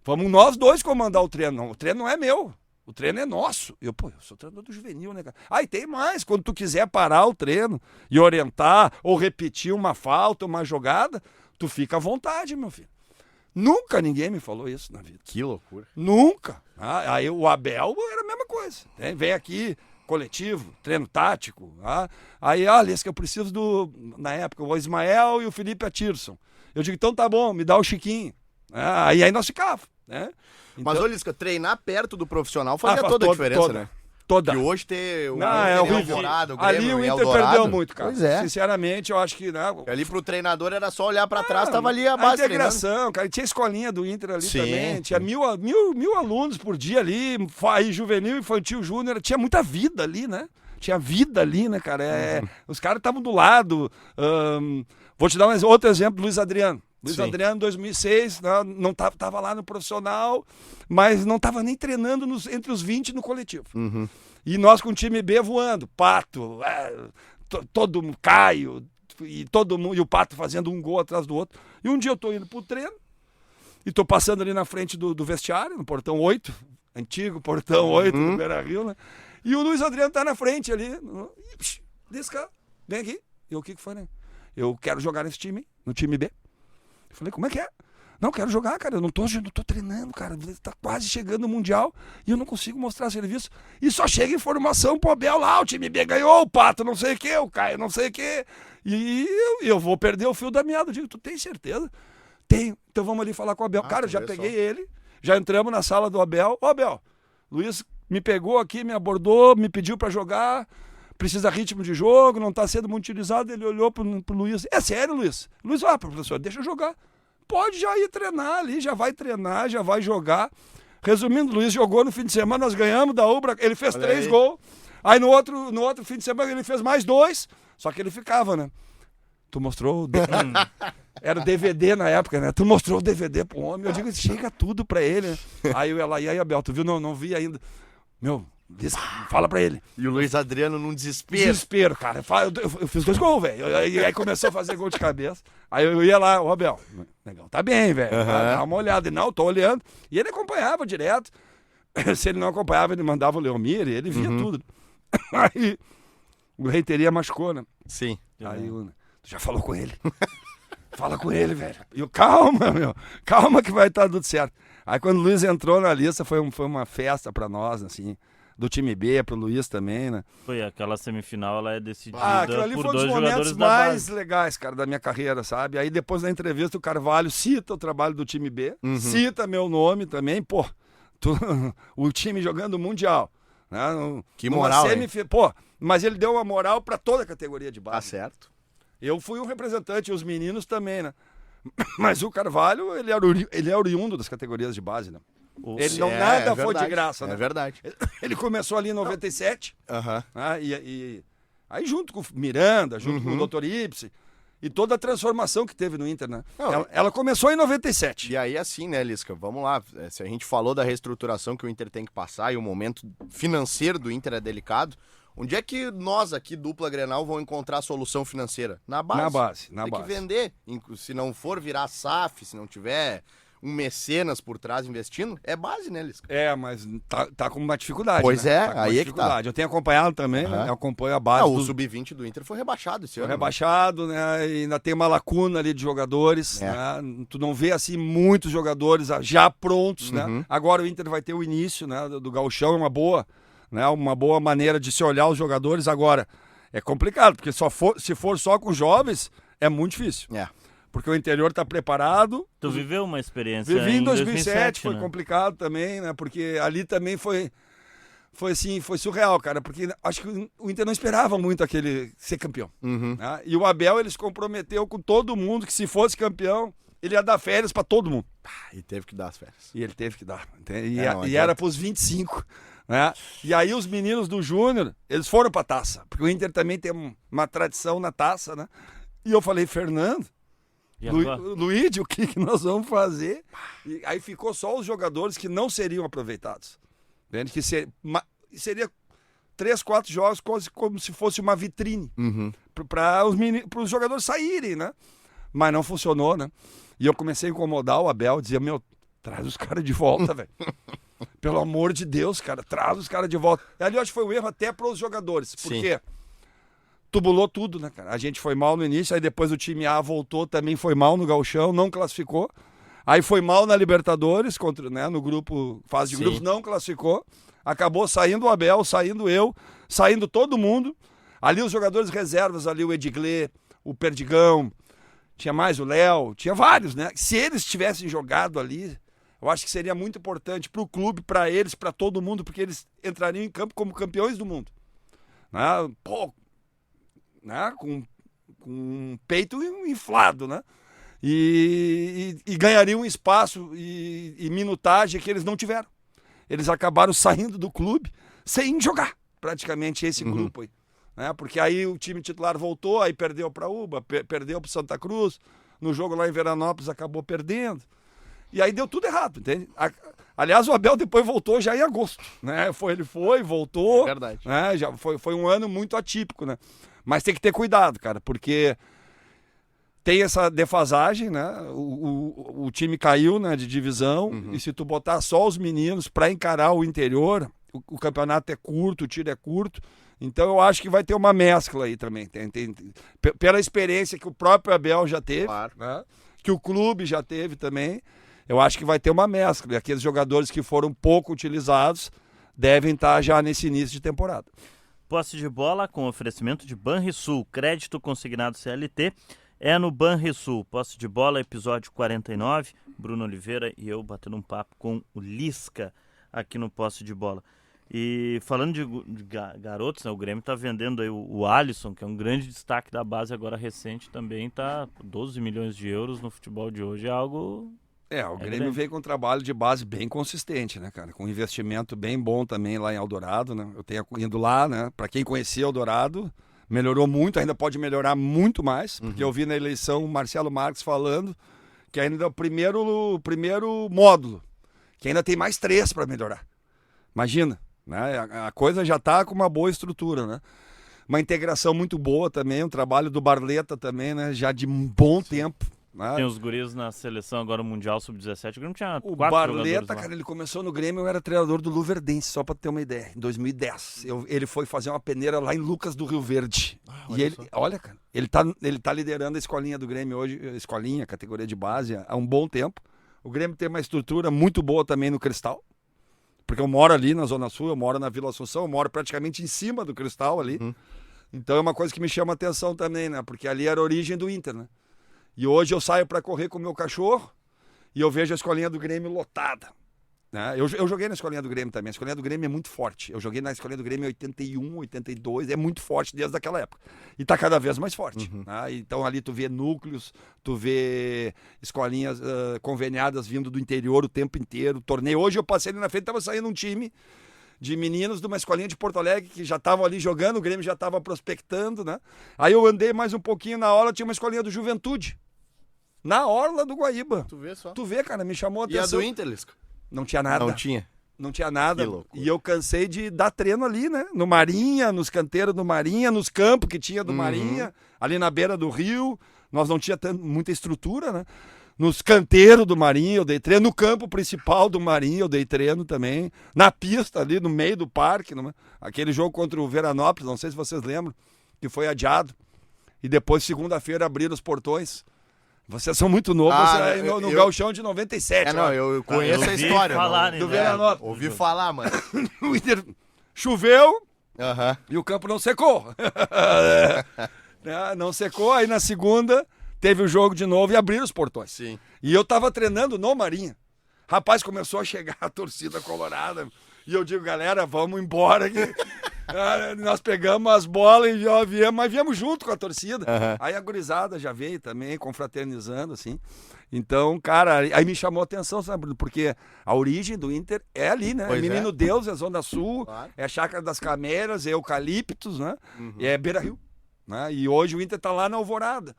Vamos nós dois comandar o treino. Não, o treino não é meu, o treino é nosso. Eu sou treinador do juvenil, né, cara? E tem mais, quando tu quiser parar o treino e orientar ou repetir uma falta, uma jogada, tu fica à vontade, meu filho. Nunca ninguém me falou isso na vida. Que loucura. Nunca. Aí o Abel era a mesma coisa. Vem aqui, coletivo, treino tático. Aí, Lisca, eu preciso na época, o Ismael e o Felipe Atirson. Eu digo, então tá bom, me dá o Chiquinho. Aí nós ficávamos. Né? Então, mas, Lisca, treinar perto do profissional fazia toda a diferença, né? Toda. E hoje ter o Alvorada, o Grêmio, ali o Inter perdeu muito, cara. Pois é. Sinceramente, eu acho que... Né, ali pro treinador era só olhar pra trás, tava ali a base integração, treinando. Cara. Tinha escolinha do Inter ali também. Tinha mil alunos por dia ali. Aí juvenil, infantil, júnior. Tinha muita vida ali, né? Tinha vida ali, né, cara? Os caras estavam do lado. Vou te dar outro exemplo, Luiz Adriano. Luiz Adriano, em 2006, não tava lá no profissional, mas não tava nem treinando entre os 20 no coletivo. E nós com o time B voando, Pato, todo mundo, Caio, e todo mundo, e o Pato fazendo um gol atrás do outro. E um dia eu tô indo pro treino, e tô passando ali na frente do vestiário, no portão 8, antigo portão 8 do Beira-Rio, né? E o Luiz Adriano tá na frente ali, Lisca, vem aqui. E o que foi, né? Eu quero jogar nesse time, no time B. Eu falei, como é que é? Não, quero jogar, cara, eu não tô treinando, cara, tá quase chegando o Mundial e eu não consigo mostrar serviço. E só chega informação pro Abel lá, o time B ganhou, o Pato não sei o que, o Caio não sei o que, e eu vou perder o fio da meada. Eu digo, tu tem certeza? Tenho, então vamos ali falar com o Abel. Cara, eu já peguei ele, já entramos na sala do Abel. Ô Abel, Luiz me pegou aqui, me abordou, me pediu pra jogar, precisa ritmo de jogo, não tá sendo muito utilizado. Ele olhou pro Luiz, é sério, Luiz? Luiz, professor, deixa eu jogar. Pode já ir treinar ali, já vai treinar, já vai jogar. Resumindo, o Luiz jogou no fim de semana, nós ganhamos da Ubra, ele fez 3 gols. Aí no outro fim de semana ele fez mais 2, só que ele ficava, né? Tu mostrou era o DVD na época, né? Tu mostrou o DVD pro homem, eu digo, chega tudo pra ele, né? Aí eu ia lá, e aí, Abel, tu viu? Não vi ainda. Meu, fala pra ele. E o Luiz Adriano num desespero. Desespero, cara. Eu fiz 2 gols, velho. E aí começou a fazer gol de cabeça. Aí eu ia lá, ô Abel, legal, tá bem, velho. Dá uma olhada. Não, tô olhando. E ele acompanhava direto. Se ele não acompanhava, ele mandava o Leomir e ele via tudo. Aí o Reiteria machucou, né? Sim. Aí tu já falou com ele. Fala com ele, velho. E eu, calma, meu. Calma que vai estar tudo certo. Aí quando o Luiz entrou na lista, foi uma festa pra nós, assim, do time B, pro Luiz também, né? Foi aquela semifinal, ela é decidida Aquilo ali por foi um dos dois momentos jogadores da mais base. legais, cara, da minha carreira, sabe? Aí depois da entrevista o Carvalho cita o trabalho do time B, cita meu nome também, pô, o time jogando Mundial. Né? Que moral, Pô, mas ele deu uma moral pra toda a categoria de base. Tá certo. Eu fui um representante, e os meninos também, né? Mas o Carvalho, ele é oriundo das categorias de base, né? Ele não nada foi de graça, né? É verdade. Ele começou ali em 97, Aham. né? E aí junto com o Miranda, junto com o Dr. Ibsen, e toda a transformação que teve no Inter, né? Não, Ela começou em 97. E aí, assim, né, Lisca? Vamos lá. Se a gente falou da reestruturação que o Inter tem que passar e o momento financeiro do Inter é delicado, onde é que nós aqui, dupla Grenal, vamos encontrar a solução financeira? Na base. Na base. Tem que vender. Se não for virar SAF, se não tiver um mecenas por trás investindo, é base, né, Lisca? Mas tá com uma dificuldade. Pois né? é, Tá com aí uma é que tá. dificuldade. Eu tenho acompanhado também, né? Eu acompanho a base. Ah, o Sub-20 do Inter foi rebaixado esse Foi ano. rebaixado, né? E ainda tem uma lacuna ali de jogadores. É. Né? Tu não vê assim muitos jogadores já prontos, né? Agora o Inter vai ter o início, né? Do Gauchão, é uma boa, né? Uma boa maneira de se olhar os jogadores. Agora é complicado, porque se for só com jovens, é muito difícil. É. Porque o interior está preparado. Tu viveu uma experiência Vivi em 2007, 2007, foi né? complicado também, né? Porque ali também foi surreal, cara. Porque acho que o Inter não esperava muito aquele ser campeão. Né? E o Abel, ele se comprometeu com todo mundo que se fosse campeão, ele ia dar férias para todo mundo. E teve que dar as férias. E ele teve que dar. Não Era pros 25. Né? E aí os meninos do Júnior, eles foram pra taça. Porque o Inter também tem uma tradição na taça, né? E eu falei, Fernando, Luigi, o que nós vamos fazer? E aí ficou só os jogadores que não seriam aproveitados. Entende? Que seria 3, 4 jogos como se fosse uma vitrine para os jogadores saírem, né? Mas não funcionou, né? E eu comecei a incomodar o Abel, dizia, traz os caras de volta, velho. Pelo amor de Deus, cara, traz os caras de volta. E ali eu acho que foi um erro até para os jogadores. Porque tubulou tudo, né, cara? A gente foi mal no início, aí depois o time A voltou, também foi mal no Gauchão, não classificou. Aí foi mal na Libertadores, no grupo, fase de grupos, não classificou. Acabou saindo o Abel, saindo eu, saindo todo mundo. Ali os jogadores reservas, ali o Edgley, o Perdigão, tinha mais o Léo, tinha vários, né? Se eles tivessem jogado ali, eu acho que seria muito importante para o clube, para eles, para todo mundo, porque eles entrariam em campo como campeões do mundo. Né? Pô, né? Com um peito inflado, né? E ganhariam espaço e minutagem que eles não tiveram. Eles acabaram saindo do clube sem jogar, praticamente, esse grupo aí. Né? Porque aí o time titular voltou, aí perdeu para Uba, perdeu para Santa Cruz, no jogo lá em Veranópolis acabou perdendo. E aí deu tudo errado, entende? Aliás, o Abel depois voltou já em agosto, né? Ele voltou. Verdade. Né? Já foi um ano muito atípico, né? Mas tem que ter cuidado, cara, porque tem essa defasagem, né? O time caiu, né, de divisão, e se tu botar só os meninos para encarar o interior, o campeonato é curto, o tiro é curto. Então eu acho que vai ter uma mescla aí também. Pela experiência que o próprio Abel já teve, Claro. né? Que o clube já teve também, eu acho que vai ter uma mescla. E aqueles jogadores que foram pouco utilizados devem estar já nesse início de temporada. Posse de bola com oferecimento de Banrisul, crédito consignado CLT, é no Banrisul. Posse de bola, episódio 49, Bruno Oliveira e eu batendo um papo com o Lisca aqui no Posse de Bola. E falando de garotos, né, o Grêmio está vendendo aí o Alisson, que é um grande destaque da base agora recente, também está 12 milhões de euros no futebol de hoje, é algo... O Grêmio veio com um trabalho de base bem consistente, né, cara? Com um investimento bem bom também lá em Eldorado, né? Eu tenho ido lá, né? Para quem conhecia Eldorado, melhorou muito, ainda pode melhorar muito mais, porque eu vi na eleição o Marcelo Marques falando que ainda é o primeiro módulo, que ainda tem mais 3 para melhorar. Imagina, né? A coisa já está com uma boa estrutura, né? Uma integração muito boa também, um trabalho do Barleta também, né? Já de um bom tempo. Tem os guris na seleção agora Mundial Sub-17, o Grêmio tinha 4 Barleta, cara, ele começou no Grêmio, eu era treinador do Luverdense, só pra ter uma ideia, em 2010. Ele foi fazer uma peneira lá em Lucas do Rio Verde. Olha, cara, ele tá liderando a escolinha do Grêmio hoje, categoria de base, há um bom tempo. O Grêmio tem uma estrutura muito boa também no Cristal. Porque eu moro ali na Zona Sul, eu moro na Vila Assunção, eu moro praticamente em cima do Cristal ali. Então é uma coisa que me chama atenção também, né? Porque ali era a origem do Inter, né? E hoje eu saio para correr com o meu cachorro e eu vejo a escolinha do Grêmio lotada. Né? Eu joguei na escolinha do Grêmio também. A escolinha do Grêmio é muito forte. Eu joguei na escolinha do Grêmio em 81, 82. É muito forte desde aquela época. E está cada vez mais forte. Né? Então ali tu vê núcleos, tu vê escolinhas conveniadas vindo do interior o tempo inteiro. Torneio. Hoje eu passei ali na frente, estava saindo um time de meninos de uma escolinha de Porto Alegre que já estavam ali jogando, o Grêmio já estava prospectando, né? Aí eu andei mais um pouquinho na hora, tinha uma escolinha do Juventude. Na orla do Guaíba. Tu vê só. Tu vê, cara, me chamou a E a atenção. do Inter, Lisca? Não tinha nada. Não tinha. Não tinha nada. Que loucura. E eu cansei de dar treino ali, né? No Marinha, nos canteiros do Marinha, nos campos que tinha do Marinha, ali na beira do rio. Nós não tinha muita estrutura, né? Nos canteiros do Marinha eu dei treino. No campo principal do Marinha eu dei treino também. Na pista ali, no meio do parque. Aquele jogo contra o Veranópolis, não sei se vocês lembram, que foi adiado. E depois, segunda-feira, abriram os portões. Vocês são muito novos, no Gauchão de 97. Não, eu conheço a história. Falar, não, né? Do Veranópolis. Ouvi falar, mano. O Inter choveu Aham. e o campo não secou. Não secou, aí na segunda teve o jogo de novo e abriram os portões. Sim. E eu tava treinando no Marinha. Rapaz, começou a chegar a torcida colorada. E eu digo, galera, vamos embora aqui. Nós pegamos as bolas e já viemos, mas viemos junto com a torcida. Aí a gurizada já veio também, confraternizando, assim. Então, cara, aí me chamou a atenção, sabe? Porque a origem do Inter é ali, né? Pois Menino Deus, é Zona Sul, Claro. é Chácara das Camélias, é Eucaliptos, né? E é Beira Rio. Né? E hoje o Inter tá lá na Alvorada.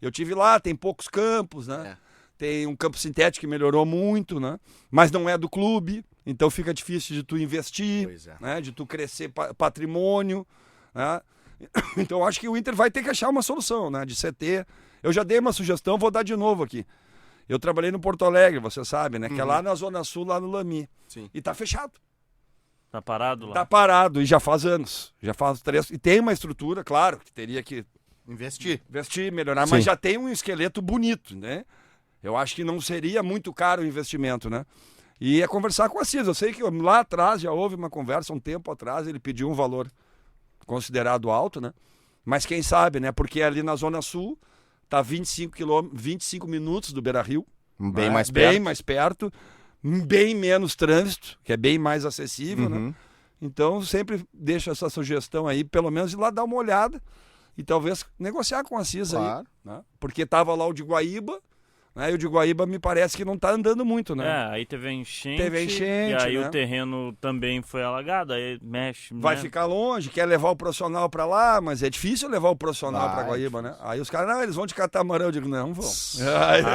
Eu tive lá, tem poucos campos, né? Tem um campo sintético que melhorou muito, né? Mas não é do clube, então fica difícil de tu investir, Pois é. né? De tu crescer patrimônio, né? Então acho que o Inter vai ter que achar uma solução, né? De CT. Eu já dei uma sugestão, vou dar de novo aqui. Eu trabalhei no Porto Alegre, você sabe, né? Que é lá na Zona Sul, lá no Lami. Sim. E tá fechado. Tá parado lá? Tá parado, e já faz anos. Já faz 3. E tem uma estrutura, claro, que teria que Investir. investir, melhorar, Sim. mas já tem um esqueleto bonito, né? Eu acho que não seria muito caro o investimento, né? E é conversar com o Assis. Eu sei que lá atrás já houve uma conversa, um tempo atrás, ele pediu um valor considerado alto, né? Mas quem sabe, né? Porque ali na Zona Sul tá 25 minutos do Beira Rio. Bem né? mais perto. Bem mais perto. Bem menos trânsito, que é bem mais acessível, né? Então sempre deixo essa sugestão aí, pelo menos ir lá dar uma olhada e talvez negociar com a Assis Claro. aí, né? Porque tava lá o de Guaíba, né? E o de Guaíba me parece que não tá andando muito, né? É, aí teve a enchente. Teve a enchente, E aí né? o terreno também foi alagado, aí mexe. Vai né? ficar longe, quer levar o profissional pra lá, mas é difícil levar o profissional Vai, pra Guaíba, é né? Aí os caras, não, eles vão de catamarã. Eu digo, não vão.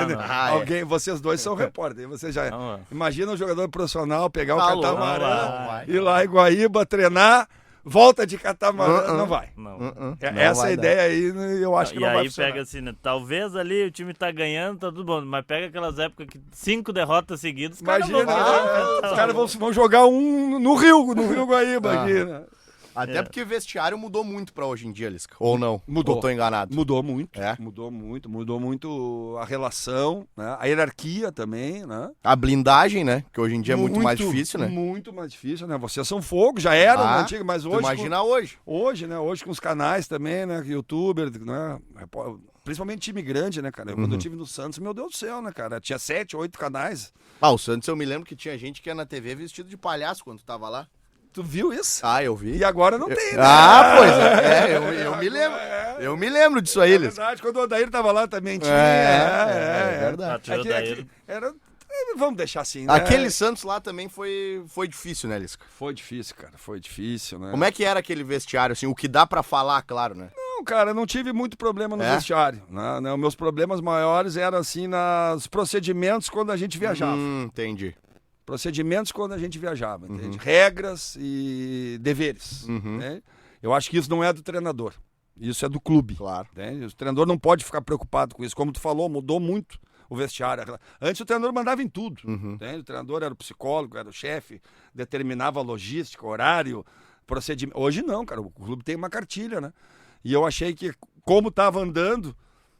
não. Alguém, vocês dois são repórteres, vocês já... Não, é. Imagina um jogador profissional pegar Tá o louco, catamarã, não vai. ir lá em Guaíba, treinar, volta de catamarã, não vai. Não. Não Essa vai ideia aí, eu acho que E não vai aí funcionar. pega assim, né? Talvez ali o time tá ganhando, tá tudo bom, mas pega aquelas épocas que 5 derrotas seguidas, os caras Imagina, vão- os caras vão jogar um no Rio Guaíba aqui, né? Até porque o vestiário mudou muito pra hoje em dia, Lisca. Ou não? Mudou. Ou tô enganado? Mudou muito, É? mudou muito a relação, né? A hierarquia também, né? A blindagem, né? Que hoje em dia é muito mais difícil, né? Muito mais difícil, né? Vocês são fogo, já eram Ah, na antiga, mas Tu hoje... imagina hoje. Hoje, né? Hoje com os canais também, né? Youtuber, né? Principalmente time grande, né, cara? Quando eu tive no Santos, meu Deus do céu, né, cara? Tinha 7, 8 canais. Ah, o Santos eu me lembro que tinha gente que ia na TV vestido de palhaço quando tu tava lá. Tu viu isso? Ah, eu vi. E agora não tem, né? Ah, pois é. Eu me lembro. Eu me lembro disso aí, É Lisca. verdade, quando o Odair tava lá também tinha. É verdade. Ah, Odair. Vamos deixar assim, né? Aquele Santos lá também foi difícil, né, Lisca? Foi difícil, cara. Foi difícil, né? Como é que era aquele vestiário, assim? O que dá pra falar, claro, né? Não, cara, não tive muito problema no É? vestiário. Né? Os meus problemas maiores eram, assim, nos procedimentos quando a gente viajava. Entendi. Procedimentos quando a gente viajava, entende? Regras e deveres. Né? Eu acho que isso não é do treinador. Isso é do clube. Claro. Entende? O treinador não pode ficar preocupado com isso. Como tu falou, mudou muito o vestiário. Antes o treinador mandava em tudo. Entende? O treinador era o psicólogo, era o chefe, determinava a logística, horário, procedimento. Hoje não, cara. O clube tem uma cartilha, né? E eu achei que, como estava andando,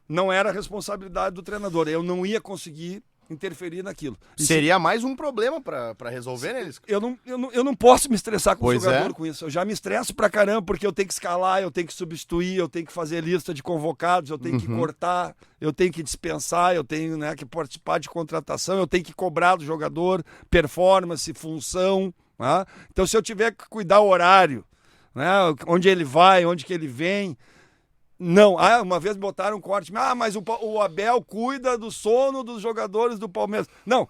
não era responsabilidade do treinador. Eu não ia conseguir interferir naquilo. E Seria mais um problema pra resolver, né, Lisca? eu não posso me estressar com o Pois jogador é. com isso. Eu já me estresso pra caramba, porque eu tenho que escalar, eu tenho que substituir, eu tenho que fazer lista de convocados, eu tenho que cortar, eu tenho que dispensar, eu tenho, né, que participar de contratação, eu tenho que cobrar do jogador performance, função. Né? Então, se eu tiver que cuidar o horário, né, onde ele vai, onde que ele vem... Não, uma vez botaram um corte, mas o Abel cuida do sono dos jogadores do Palmeiras. Não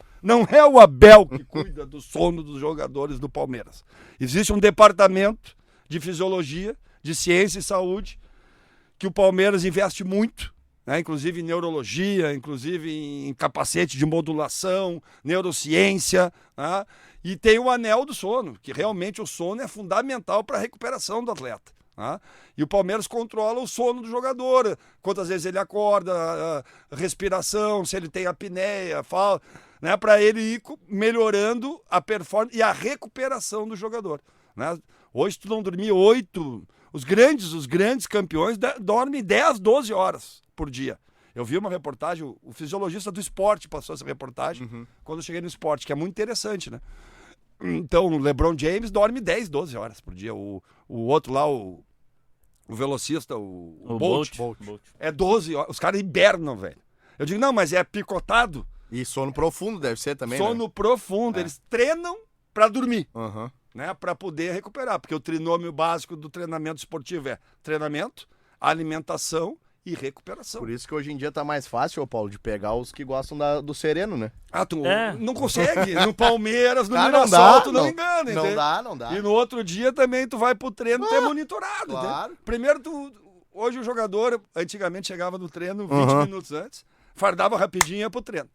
é o Abel que cuida do sono dos jogadores do Palmeiras. Existe um departamento de fisiologia, de ciência e saúde, que o Palmeiras investe muito, né? Inclusive em neurologia, inclusive em capacete de modulação, neurociência, né? E tem o anel do sono, que realmente o sono é fundamental para a recuperação do atleta. Tá? E o Palmeiras controla o sono do jogador, quantas vezes ele acorda, a respiração, se ele tem apneia, né, para ele ir melhorando a performance e a recuperação do jogador. Né? Hoje tu não dormir 8, os grandes campeões dormem 10, 12 horas por dia. Eu vi uma reportagem, o fisiologista do esporte passou essa reportagem quando eu cheguei no esporte, que é muito interessante, né? Então, o LeBron James dorme 10, 12 horas por dia. O outro lá, o velocista, o Bolt, é 12 horas. Os caras hibernam, velho. Eu digo, não, mas é picotado. E sono profundo deve ser também, Sono né? profundo. Eles treinam pra dormir, Uhum. né? Pra poder recuperar. Porque o trinômio básico do treinamento esportivo é treinamento, alimentação e recuperação. Por isso que hoje em dia tá mais fácil, ô Paulo, de pegar os que gostam do sereno, né? Tu não consegue. No Palmeiras, no Cara, Mirassol, tu não engana, Não entende? não dá. E no outro dia também tu vai pro treino ter monitorado. claro. Entende? Primeiro, hoje o jogador, antigamente chegava no treino 20 minutos antes, fardava rapidinho e ia pro treino.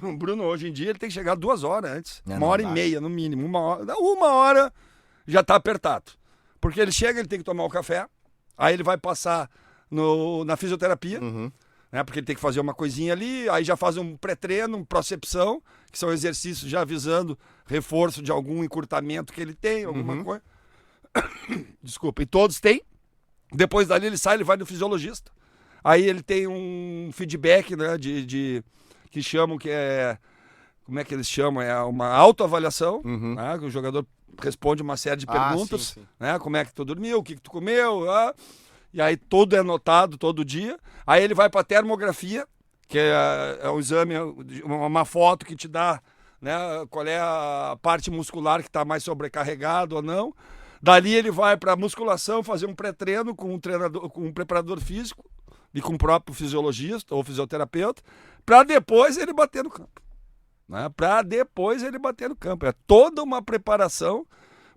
O Bruno, hoje em dia, ele tem que chegar 2 horas antes. Não 1 hora dá. e meia, no mínimo. 1 hora já tá apertado. Porque ele chega, ele tem que tomar o café, aí ele vai passar na fisioterapia, né? Porque ele tem que fazer uma coisinha ali, aí já faz um pré-treino, uma procepção, que são exercícios já avisando reforço de algum encurtamento que ele tem, alguma coisa. Desculpa, e todos têm. Depois dali ele sai, ele vai no fisiologista. Aí ele tem um feedback, né, que chamam que é... Como é que eles chamam? É uma autoavaliação, né, que o jogador responde uma série de perguntas, sim. né, como é que tu dormiu, o que tu comeu, e aí tudo é anotado todo dia. Aí ele vai para a termografia, que é um exame, uma foto que te dá, né, qual é a parte muscular que está mais sobrecarregada ou não. Dali ele vai para a musculação, fazer um pré-treino com um treinador, com um preparador físico e com o próprio fisiologista ou fisioterapeuta, para depois ele bater no campo. Né? Para depois ele bater no campo. É toda uma preparação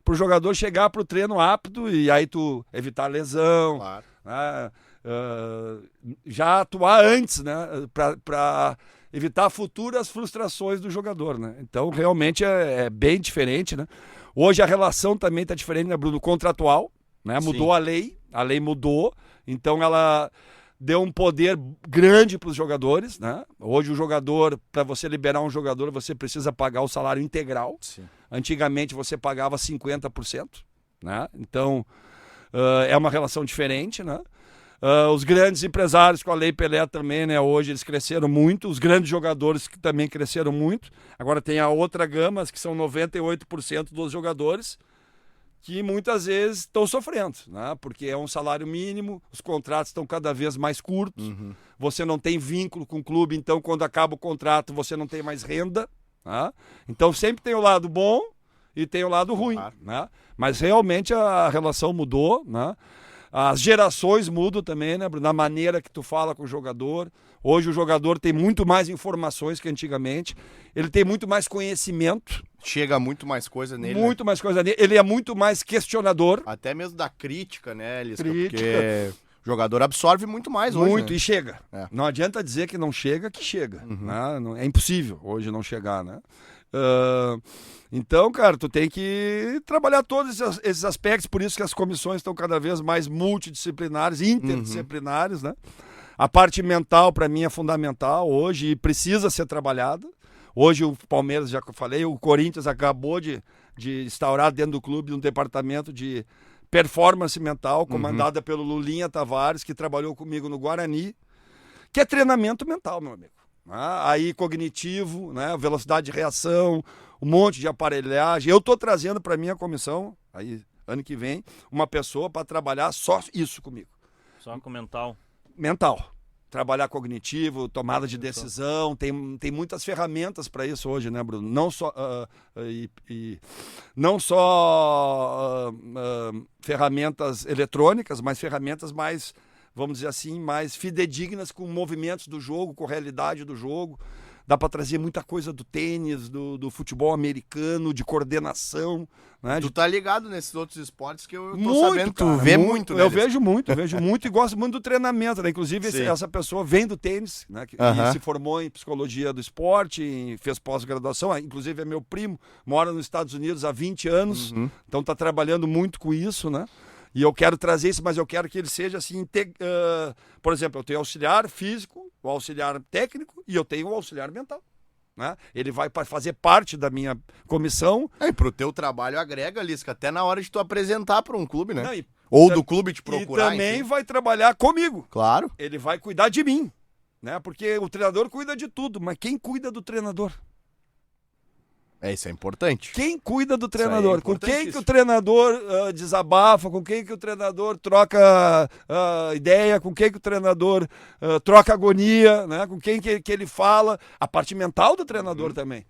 para o jogador chegar para o treino apto e aí tu evitar lesão, Claro. né? Já atuar antes, né? Para evitar futuras frustrações do jogador. Né? Então realmente é bem diferente. Né? Hoje a relação também está diferente, né, Bruno? Contratual, né? Mudou a lei mudou, então ela deu um poder grande para os jogadores. Né? Hoje o jogador, para você liberar um jogador, você precisa pagar o salário integral. Sim. Antigamente você pagava 50%, né? Então é uma relação diferente, né? Os grandes empresários com a Lei Pelé também, né? Hoje eles cresceram muito, os grandes jogadores que também cresceram muito. Agora tem a outra gama, que são 98% dos jogadores que muitas vezes estão sofrendo, né? Porque é um salário mínimo, os contratos estão cada vez mais curtos, você não tem vínculo com o clube, então quando acaba o contrato você não tem mais renda. Né? Então sempre tem o lado bom e tem o lado ruim. Claro. Né? Mas realmente a relação mudou. Né? As gerações mudam também, né, na maneira que tu fala com o jogador. Hoje o jogador tem muito mais informações que antigamente. Ele tem muito mais conhecimento. Chega muito mais coisa nele. Muito mais coisa nele. Ele é muito mais questionador. Até mesmo da crítica, né, Lisca? Crítica. Porque o jogador absorve muito mais hoje, Muito, né? e chega. É. Não adianta dizer que não chega, que chega. Né? É impossível hoje não chegar, né? Então, cara, tu tem que trabalhar todos esses aspectos, por isso que as comissões estão cada vez mais multidisciplinares, interdisciplinares, né? A parte mental, para mim, é fundamental hoje e precisa ser trabalhada. Hoje o Palmeiras, já que eu falei, o Corinthians acabou de instaurar dentro do clube um departamento de performance mental, comandada pelo Lulinha Tavares, que trabalhou comigo no Guarani, que é treinamento mental, meu amigo. né? Aí cognitivo, né? Velocidade de reação, um monte de aparelhagem. Eu estou trazendo para minha comissão, aí ano que vem, uma pessoa para trabalhar só isso comigo. Só com mental. Mental. Trabalhar cognitivo, tomada de decisão, tem muitas ferramentas para isso hoje, né, Bruno? Não só, ferramentas eletrônicas, mas ferramentas mais, vamos dizer assim, mais fidedignas com movimentos do jogo, com a realidade do jogo. Dá para trazer muita coisa do tênis, do futebol americano, de coordenação. Né? Tu tá ligado nesses outros esportes que eu tô Muito, sabendo que tu vê muito, né? Eu vejo muito e gosto muito do treinamento, né? Inclusive essa pessoa vem do tênis, né? E se formou em psicologia do esporte, fez pós-graduação, inclusive é meu primo, mora nos Estados Unidos há 20 anos, então tá trabalhando muito com isso, né? E eu quero trazer isso, mas eu quero que ele seja assim, por exemplo, eu tenho auxiliar físico, o auxiliar técnico e eu tenho o auxiliar mental. Né? Ele vai fazer parte da minha comissão. E pro teu trabalho agrega, Lisca, até na hora de tu apresentar para um clube, né? Não, ou do clube te procurar. E também vai trabalhar comigo. Claro. Ele vai cuidar de mim, né? Porque o treinador cuida de tudo, mas quem cuida do treinador? Isso é importante. Quem cuida do treinador? Com quem que o treinador desabafa? Com quem que o treinador troca ideia? Com quem que o treinador troca agonia? Né? Com quem que ele fala? A parte mental do treinador também.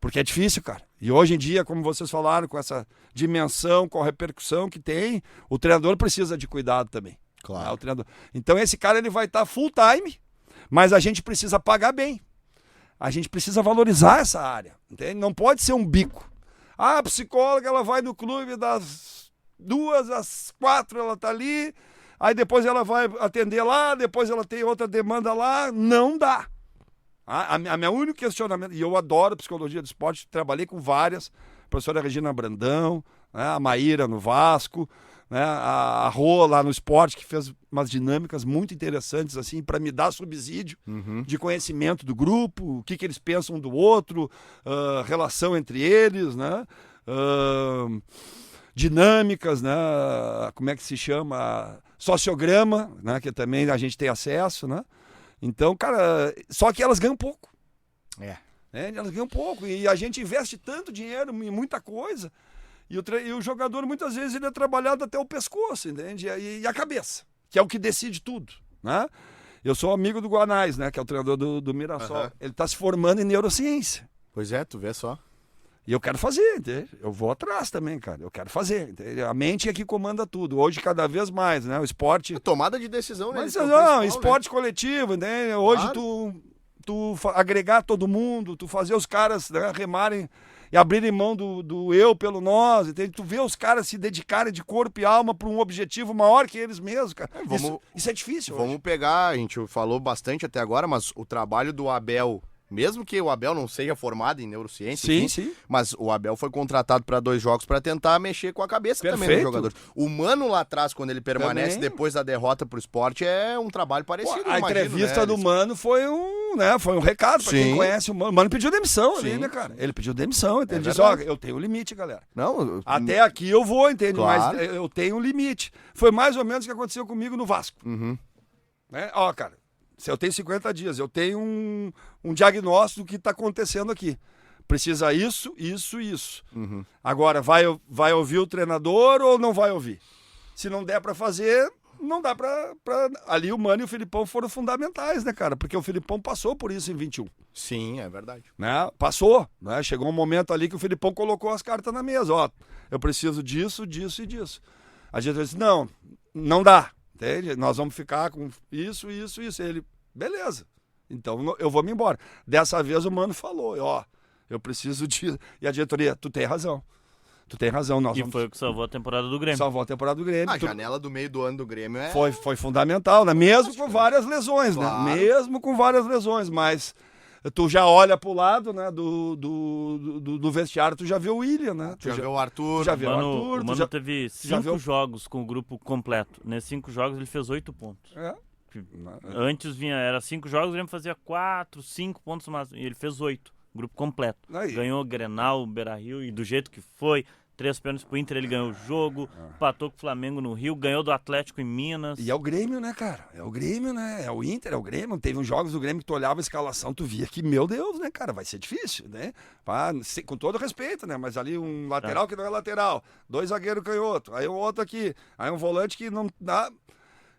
Porque é difícil, cara. E hoje em dia, como vocês falaram, com essa dimensão, com a repercussão que tem, o treinador precisa de cuidado também. Claro. Né? O treinador. Então esse cara ele vai estar full time, mas a gente precisa pagar bem. A gente precisa valorizar essa área, entende? Não pode ser um bico. A psicóloga, ela vai no clube das 2 às 4, ela tá ali, aí depois ela vai atender lá, depois ela tem outra demanda lá, não dá. A minha único questionamento, e eu adoro psicologia do esporte, trabalhei com várias, a professora Regina Brandão, né, a Maíra no Vasco, né, a Rô lá no esporte, que fez umas dinâmicas muito interessantes assim para me dar subsídio de conhecimento do grupo, o que eles pensam um do outro, relação entre eles, né, dinâmicas, né, como é que se chama, sociograma, né, que também a gente tem acesso, né. Então, cara, só que elas ganham pouco. Elas ganham pouco e a gente investe tanto dinheiro em muita coisa. E o jogador, muitas vezes, ele é trabalhado até o pescoço, entende? E a cabeça, que é o que decide tudo, né? Eu sou amigo do Guanais, né? Que é o treinador do Mirassol. Ele está se formando em neurociência. Pois é, tu vê só. E eu quero fazer, entende? Eu vou atrás também, cara. Eu quero fazer, entende? A mente é que comanda tudo. Hoje, cada vez mais, né? O esporte... Tomada de decisão, né? Mas não, esporte coletivo, né? Hoje tu agregar todo mundo, tu fazer os caras, né, remarem... E abrirem mão do eu pelo nós, entende? Tu vê os caras se dedicarem de corpo e alma para um objetivo maior que eles mesmos, cara. Isso é difícil. Vamos pegar, a gente falou bastante até agora, mas o trabalho do Abel, mesmo que o Abel não seja formado em neurociência, sim. Mas o Abel foi contratado para 2 jogos para tentar mexer com a cabeça também dos jogadores. O Mano lá atrás, quando ele permanece depois da derrota pro esporte, é um trabalho parecido. A entrevista do Mano foi um recado para quem conhece o Mano. O Mano pediu demissão ali, né, cara? Ele pediu demissão, entende? Ele disse, eu tenho um limite, galera. Até aqui eu vou, entende? Claro. Mas eu tenho um limite. Foi mais ou menos o que aconteceu comigo no Vasco. Né? Cara, se eu tenho 50 dias, eu tenho um diagnóstico do que está acontecendo aqui. Precisa isso. Agora, vai ouvir o treinador ou não vai ouvir? Se não der para fazer, não dá para... Ali o Mano e o Filipão foram fundamentais, né, cara? Porque o Filipão passou por isso em 21. Sim, é verdade. Né? Passou. Né? Chegou um momento ali que o Filipão colocou as cartas na mesa. Eu preciso disso e disso. A gente disse, não dá. Entende? Nós vamos ficar com isso. Ele, beleza. Então eu vou me embora. Dessa vez o Mano falou, eu preciso disso. E a diretoria, tu tem razão. Foi o que salvou a temporada do Grêmio. A janela do meio do ano do Grêmio foi fundamental, né? Mesmo com várias lesões, claro. Né? Mesmo com várias lesões, mas tu já olha pro lado, né, do vestiário, tu já vê o William, né? Tu já vê o Arthur. O Mano teve 5 jogos com o grupo completo. Nesses 5 jogos ele fez 8 pontos. Antes era 5 jogos, o Grêmio fazia 4, 5 pontos mais. E ele fez 8, grupo completo. Ganhou Grenal, Beira-Rio e do jeito que foi. 3 pênaltis pro Inter, ele ganhou o jogo, empatou com o Flamengo no Rio, ganhou do Atlético em Minas. E é o Grêmio, né, cara? É o Grêmio, né? É o Inter, é o Grêmio. Teve uns jogos do Grêmio que tu olhava a escalação, tu via que, meu Deus, né, cara? Vai ser difícil, né? Com todo respeito, né? Mas ali um lateral que não é lateral, 2 zagueiros canhoto, aí um outro aqui, aí um volante que não dá...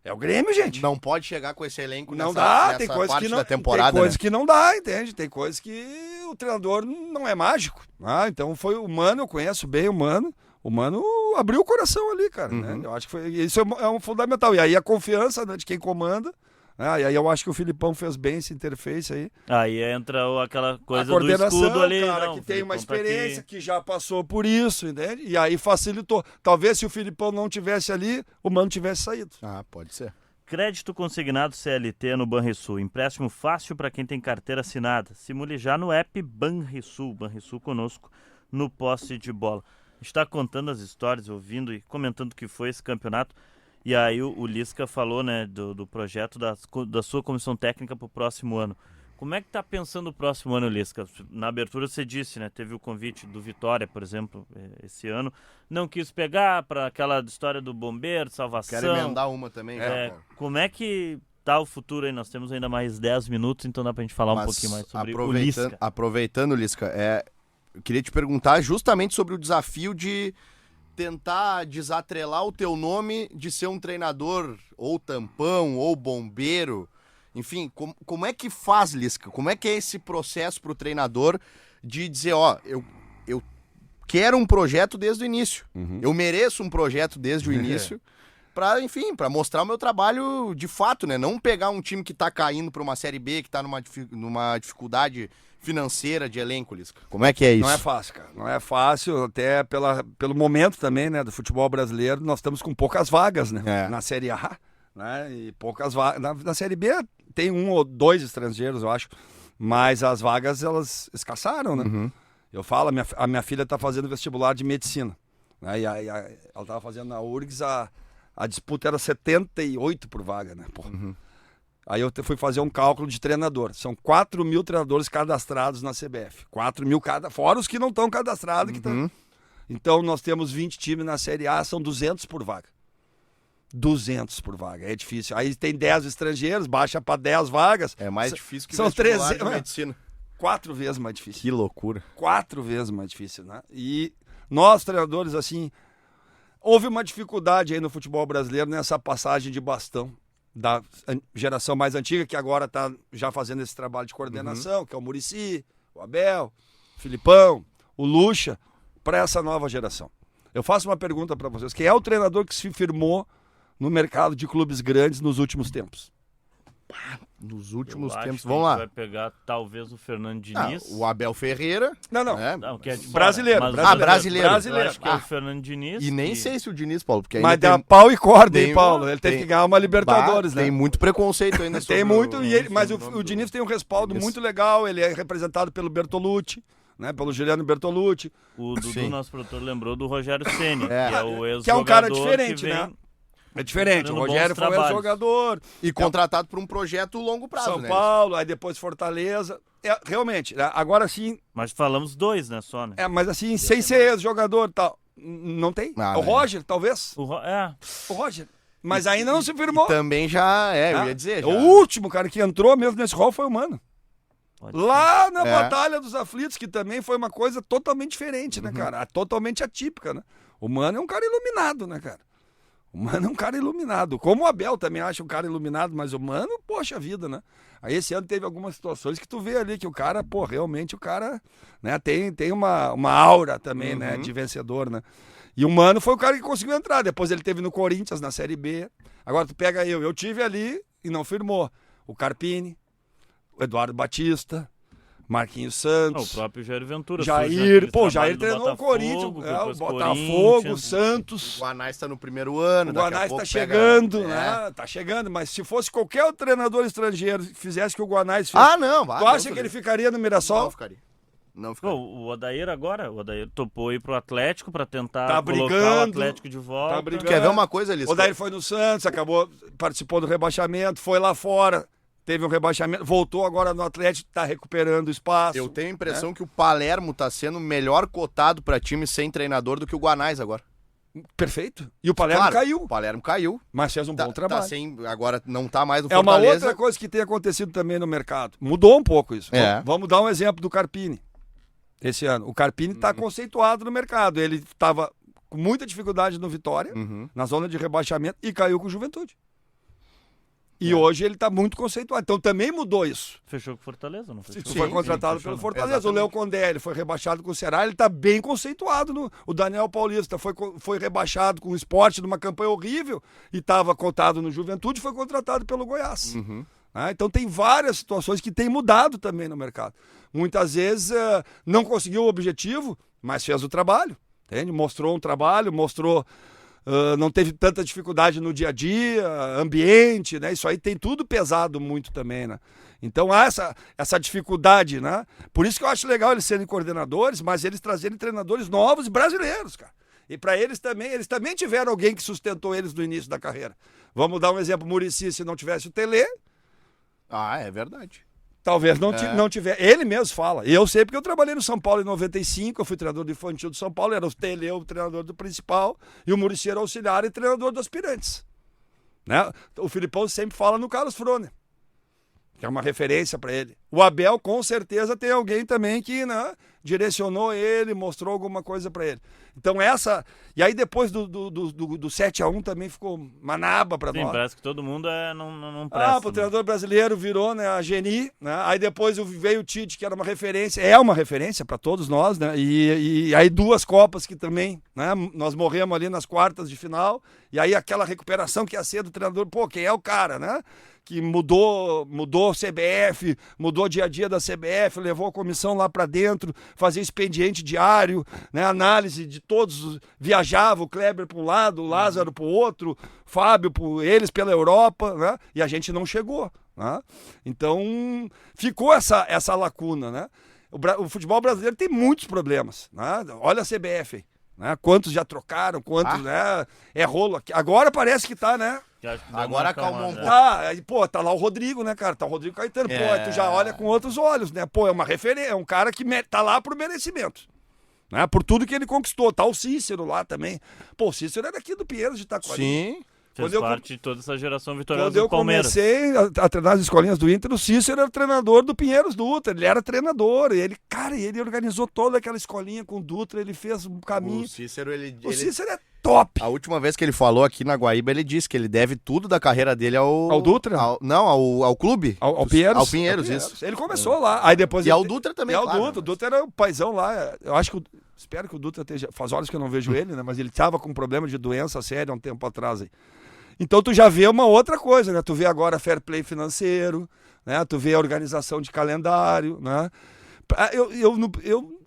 É o Grêmio, gente. Não pode chegar com esse elenco Não nessa, dá, nessa tem coisa parte que não, da temporada, tem coisa né? que não dá, entende? Tem coisa que o treinador não é mágico. Então foi o Mano, eu conheço bem o Mano. O Mano abriu o coração ali, cara. Né? Eu acho que isso é um fundamental. E aí a confiança, né, de quem comanda. E aí eu acho que o Filipão fez bem esse interface aí. Aí entra aquela coisa A coordenação, do escudo ali. cara, não, que tem uma Filipão tá experiência, aqui. que já passou por isso, entende? E aí facilitou. Talvez se o Filipão não tivesse ali, o Mano tivesse saído. Ah, pode ser. Crédito consignado CLT no Banrisul. Empréstimo fácil para quem tem carteira assinada. Simule já no app Banrisul. Banrisul conosco no posse de bola. A gente está contando as histórias, ouvindo e comentando o que foi esse campeonato. E aí o Lisca falou, né, do projeto da sua comissão técnica para o próximo ano. Como é que tá pensando o próximo ano, Lisca? Na abertura você disse, né? Teve o convite do Vitória, por exemplo, esse ano. Não quis pegar para aquela história do bombeiro, salvação. Quero emendar uma também. Cara. Como é que tá o futuro aí? Nós temos ainda mais 10 minutos, então dá pra gente falar um pouquinho mais sobre o Lisca. Aproveitando, Lisca, eu queria te perguntar justamente sobre o desafio de tentar desatrelar o teu nome de ser um treinador ou tampão ou bombeiro. Enfim, como é que faz, Lisca? Como é que é esse processo para o treinador de dizer, eu quero um projeto desde o início. Eu mereço um projeto desde o início para mostrar o meu trabalho de fato, né? Não pegar um time que tá caindo para uma Série B, que tá numa dificuldade financeira de elenco, Lisca. Como é que é isso? Não é fácil, cara. Não é fácil, até pelo momento também, né, do futebol brasileiro. Nós estamos com poucas vagas, né? Na Série A, né? E poucas vagas. Na Série B tem 1 ou 2 estrangeiros, eu acho. Mas as vagas, elas escassaram, né? Eu falo, a minha filha está fazendo vestibular de medicina. Né? E ela estava fazendo na URGS, a disputa era 78 por vaga, né? Aí eu fui fazer um cálculo de treinador. São 4 mil treinadores cadastrados na CBF. 4 mil fora os que não estão cadastrados. Então nós temos 20 times na Série A, são 200 por vaga. 200 por vaga, é difícil. Aí tem 10 estrangeiros, baixa para 10 vagas. É mais difícil que são vestibular 300, de medicina. 4 vezes mais difícil. Que loucura. 4 vezes mais difícil, né? E nós, treinadores, assim, houve uma dificuldade aí no futebol brasileiro nessa passagem de bastão da geração mais antiga, que agora está já fazendo esse trabalho de coordenação, que é o Muricy, o Abel, o Filipão, o Lucha, para essa nova geração. Eu faço uma pergunta para vocês. Quem é o treinador que se firmou no mercado de clubes grandes nos últimos tempos? Nos últimos Eu acho tempos, que vamos a lá. gente vai pegar talvez o Fernando Diniz. O Abel Ferreira. Não. Não, que é de fora. Brasileiro, Mas brasileiro. Eu acho que é o Fernando Diniz. E nem sei se o Diniz, Paulo, porque ainda Mas tem, dá pau e corda, hein, tem- Paulo? Ele teve tem- que ganhar uma Libertadores, né? tem muito preconceito ainda sobre Tem muito, mas sobre nome o Diniz tem um respaldo Diniz. muito legal, ele é representado pelo Bertolucci, né? Pelo Juliano Bertolucci, O Dudu, Sim. nosso produtor, lembrou do Rogério Ceni, É. que é o ex-jogador que é um cara diferente, que vem... né? É diferente, o fazendo Rogério bons foi um trabalhos. jogador, E contratado por um projeto longo prazo, São né? Paulo, aí depois Fortaleza. Realmente, né? Agora sim, Mas falamos 2, né, só, né? mas assim, sem ser ex-jogador e tal, não tem. Ah, O né? Roger, talvez. O Roger. Mas ainda não se firmou. Também já, eu Ah, ia dizer. O Já. último cara que entrou mesmo nesse rol foi o Mano. pode Lá na É. Batalha dos Aflitos, que também foi uma coisa totalmente diferente, né, cara? Totalmente atípica, né? O Mano é um cara iluminado, né, cara? O Mano é um cara iluminado. Como o Abel também acha um cara iluminado, mas o Mano, poxa vida, né? Aí esse ano teve algumas situações que tu vê ali que o cara, pô, realmente o cara, né, tem uma aura também, né, de vencedor, né? E o Mano foi o cara que conseguiu entrar. Depois ele teve no Corinthians, na Série B. Agora tu pega eu tive ali e não firmou. O Carpini, o Eduardo Batista, Marquinhos Não, o Santos, próprio Jair Ventura. Jair, surge Jair naquele trabalho do treinou o Botafogo, Corinthians, foi o pros Botafogo, Corinthians. Santos. O Guanais tá no primeiro ano. O daqui a Guanais pouco tá pega- chegando, É. né? Tá chegando, mas se fosse qualquer outro treinador estrangeiro que fizesse o que o Guanais fez, Ah, não. tu acha que ele ficaria no Não Mirassol? ficaria. Não Pô, ficaria. o Odair agora, o Odair topou ir pro Atlético pra tentar Tá colocar o brigando, Atlético de volta. tá brigando. Quer ver uma coisa, Lisca? O Daí foi no Santos, participou do rebaixamento, foi lá fora. teve um rebaixamento, voltou agora no Atlético, tá recuperando espaço. Eu tenho a impressão que o Palermo tá sendo melhor cotado pra time sem treinador do que o Guanais agora. Perfeito. E o Palermo Claro, caiu, O Palermo caiu. mas fez um bom trabalho. Agora não tá mais no É uma Fortaleza. outra coisa que tem acontecido também no mercado. Mudou um pouco isso. É. Vamos dar um exemplo do Carpini. Esse ano. O Carpini está conceituado no mercado. Ele estava com muita dificuldade no Vitória, na zona de rebaixamento, e caiu com o Juventude. E hoje ele está muito conceituado. Então também mudou isso. Fechou com Fortaleza, não fechou? Tu foi contratado fechou, pelo não. Fortaleza. Exatamente. O Léo Condé, ele foi rebaixado com o Ceará, ele está bem conceituado. O Daniel Paulista foi rebaixado com o Sport numa campanha horrível e estava cotado no Juventude e foi contratado pelo Goiás. Então tem várias situações que têm mudado também no mercado. Muitas vezes não conseguiu o objetivo, mas fez o trabalho. Entende? Mostrou um trabalho, não teve tanta dificuldade no dia a dia, ambiente, né? Isso aí tem tudo pesado muito também, né? Então há essa dificuldade, né? Por isso que eu acho legal eles serem coordenadores, mas eles trazerem treinadores novos e brasileiros, cara. E para eles também tiveram alguém que sustentou eles no início da carreira. Vamos dar um exemplo, Muricy, se não tivesse o Tele, Ah, é verdade. talvez não tivesse. Ele mesmo fala. E eu sei porque eu trabalhei no São Paulo em 95, eu fui treinador do infantil do São Paulo, era o Tele, o treinador do principal, e o Muricy era auxiliar e treinador dos aspirantes. Né? O Filipão sempre fala no Carlos Froner, que é uma referência para ele. O Abel, com certeza, tem alguém também que, né, direcionou ele, mostrou alguma coisa para ele. Então e aí depois do 7-1 também ficou manaba para nós. Sim, parece que todo mundo não presta. O treinador brasileiro virou, né, a Geni, né? Aí depois veio o Tite, que era uma referência, é uma referência para todos nós, né? E aí 2 Copas que também, né? Nós morremos ali nas quartas de final, e aí aquela recuperação que ia ser do treinador, pô, quem é o cara, né? Que mudou a CBF, mudou o dia a dia da CBF, levou a comissão lá para dentro, fazia expediente diário, né, análise de todos, viajava o Kleber para um lado, o Lázaro para o outro, Fábio, eles pela Europa, né, e a gente não chegou. Né? Então ficou essa lacuna. Né? O futebol brasileiro tem muitos problemas. Né? Olha a CBF, né? Quantos já trocaram, quantos, né? É rolo aqui. Agora parece que tá, né? Agora acalmou um pouco. Tá lá o Rodrigo, né, cara? Tá o Rodrigo Caetano. Pô, aí tu já olha com outros olhos, né? Pô, é uma referência, é um cara que tá lá por merecimento. Né? Por tudo que ele conquistou. Tá o Cícero lá também. Pô, o Cícero é daqui do Pinheiros de Itaquari. Sim. Fez parte de toda essa geração vitoriosa Quando eu do Palmeiras. comecei a treinar as escolinhas do Inter, o Cícero era treinador do Pinheiros Dutra. Ele era treinador. E ele organizou toda aquela escolinha com o Dutra. Ele fez um caminho. O Cícero, O Cícero é top. A última vez que ele falou aqui na Guaíba, ele disse que ele deve tudo da carreira dele Ao Dutra? Ao clube. Ao Pinheiros? Ao Pinheiros, isso. Ele começou lá. Aí depois E ao Dutra também, E ao claro, Dutra. O Dutra era o paizão lá. Eu acho que... Espero que o Dutra esteja... Faz horas que eu não vejo ele, né? Mas ele estava com problema de doença séria há um tempo atrás aí. Então tu já vê uma outra coisa, né? Tu vê agora fair play financeiro, né? Tu vê a organização de calendário, né?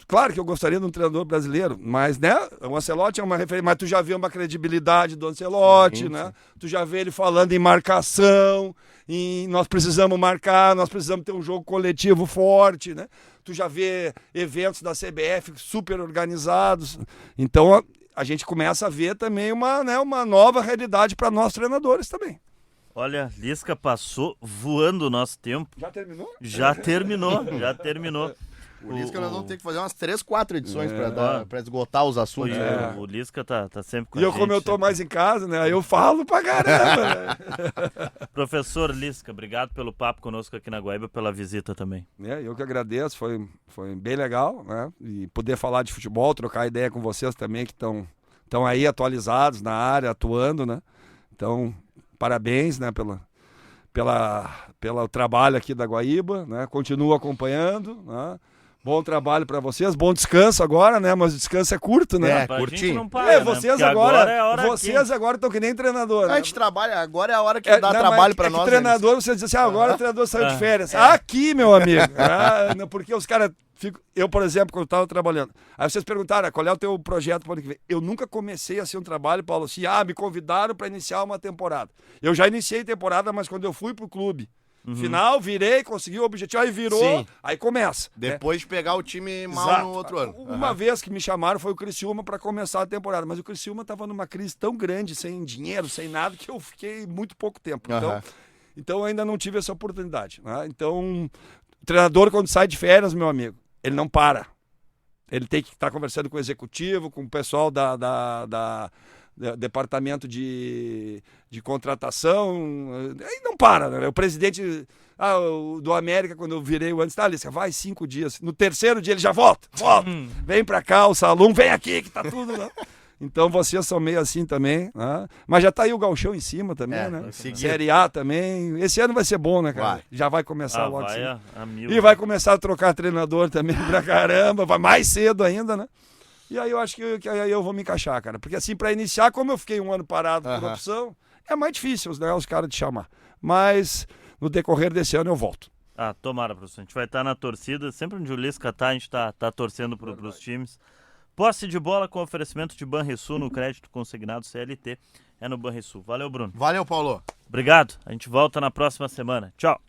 Claro que eu gostaria de um treinador brasileiro, mas, né? O Ancelotti é uma referência, mas tu já vê uma credibilidade do Ancelotti, né? Tu já vê ele falando em marcação, nós precisamos marcar, nós precisamos ter um jogo coletivo forte, né? Tu já vê eventos da CBF super organizados. Então a gente começa a ver também uma nova realidade para nós treinadores também. Olha, Lisca, passou voando o nosso tempo. Já terminou? Já terminou. O Lisca nós vamos ter que fazer umas 3, 4 edições pra esgotar os assuntos. O Lisca tá sempre com a E gente. como eu tô mais em casa, né? Aí eu falo pra caramba. Né? Professor Lisca, obrigado pelo papo conosco aqui na Guaíba, pela visita também. Eu que agradeço, foi bem legal, né? E poder falar de futebol, trocar ideia com vocês também que estão aí atualizados na área, atuando, né? Então, parabéns, né? Pelo trabalho aqui da Guaíba, né? Continuo acompanhando, né? Bom trabalho para vocês, bom descanso agora, né? Mas o descanso é curto, né? Curtinho. Não para, vocês né? agora é a hora vocês agora estão que nem treinador. A gente trabalha, agora é a hora que dá trabalho pra nós. Que treinador, você diz assim, agora o treinador saiu de férias. Aqui, meu amigo. Porque os caras ficam... Eu, por exemplo, quando estava trabalhando, aí vocês perguntaram, qual é o teu projeto para o ano que vem? Eu nunca comecei assim um trabalho, Paulo, assim, me convidaram para iniciar uma temporada. Eu já iniciei temporada, mas quando eu fui pro clube, final, virei, consegui o objetivo, aí virou, Sim. aí começa. Depois de pegar o time mal Exato. no outro ano. Uma vez que me chamaram foi o Criciúma para começar a temporada, mas o Criciúma estava numa crise tão grande, sem dinheiro, sem nada, que eu fiquei muito pouco tempo. Então, Então eu ainda não tive essa oportunidade. Né? Então, o treinador, quando sai de férias, meu amigo, ele não para. Ele tem que estar conversando com o executivo, com o pessoal da departamento de contratação. Aí não para, né? O presidente do América, quando eu virei o antes, Lícia, vai 5 dias. No terceiro dia ele já volta. Vem pra cá, o Salum, vem aqui, que tá tudo, né? Então vocês são meio assim também, né? Mas já tá aí o Gauchão em cima também, né? Série A também. Esse ano vai ser bom, né, cara? Já vai começar logo vai assim. a mil, E vai começar a trocar treinador também pra caramba, vai mais cedo ainda, né? E aí eu acho que aí eu vou me encaixar, cara. Porque assim, pra iniciar, como eu fiquei um ano parado por opção, é mais difícil, né, os caras te chamar. Mas no decorrer desse ano eu volto. Tomara, professor. A gente vai estar na torcida. Sempre onde o Lisca tá, a gente tá torcendo pros times. Posse de bola com oferecimento de Banrisul no crédito consignado CLT. É no Banrisul. Valeu, Bruno. Valeu, Paulo. Obrigado. A gente volta na próxima semana. Tchau.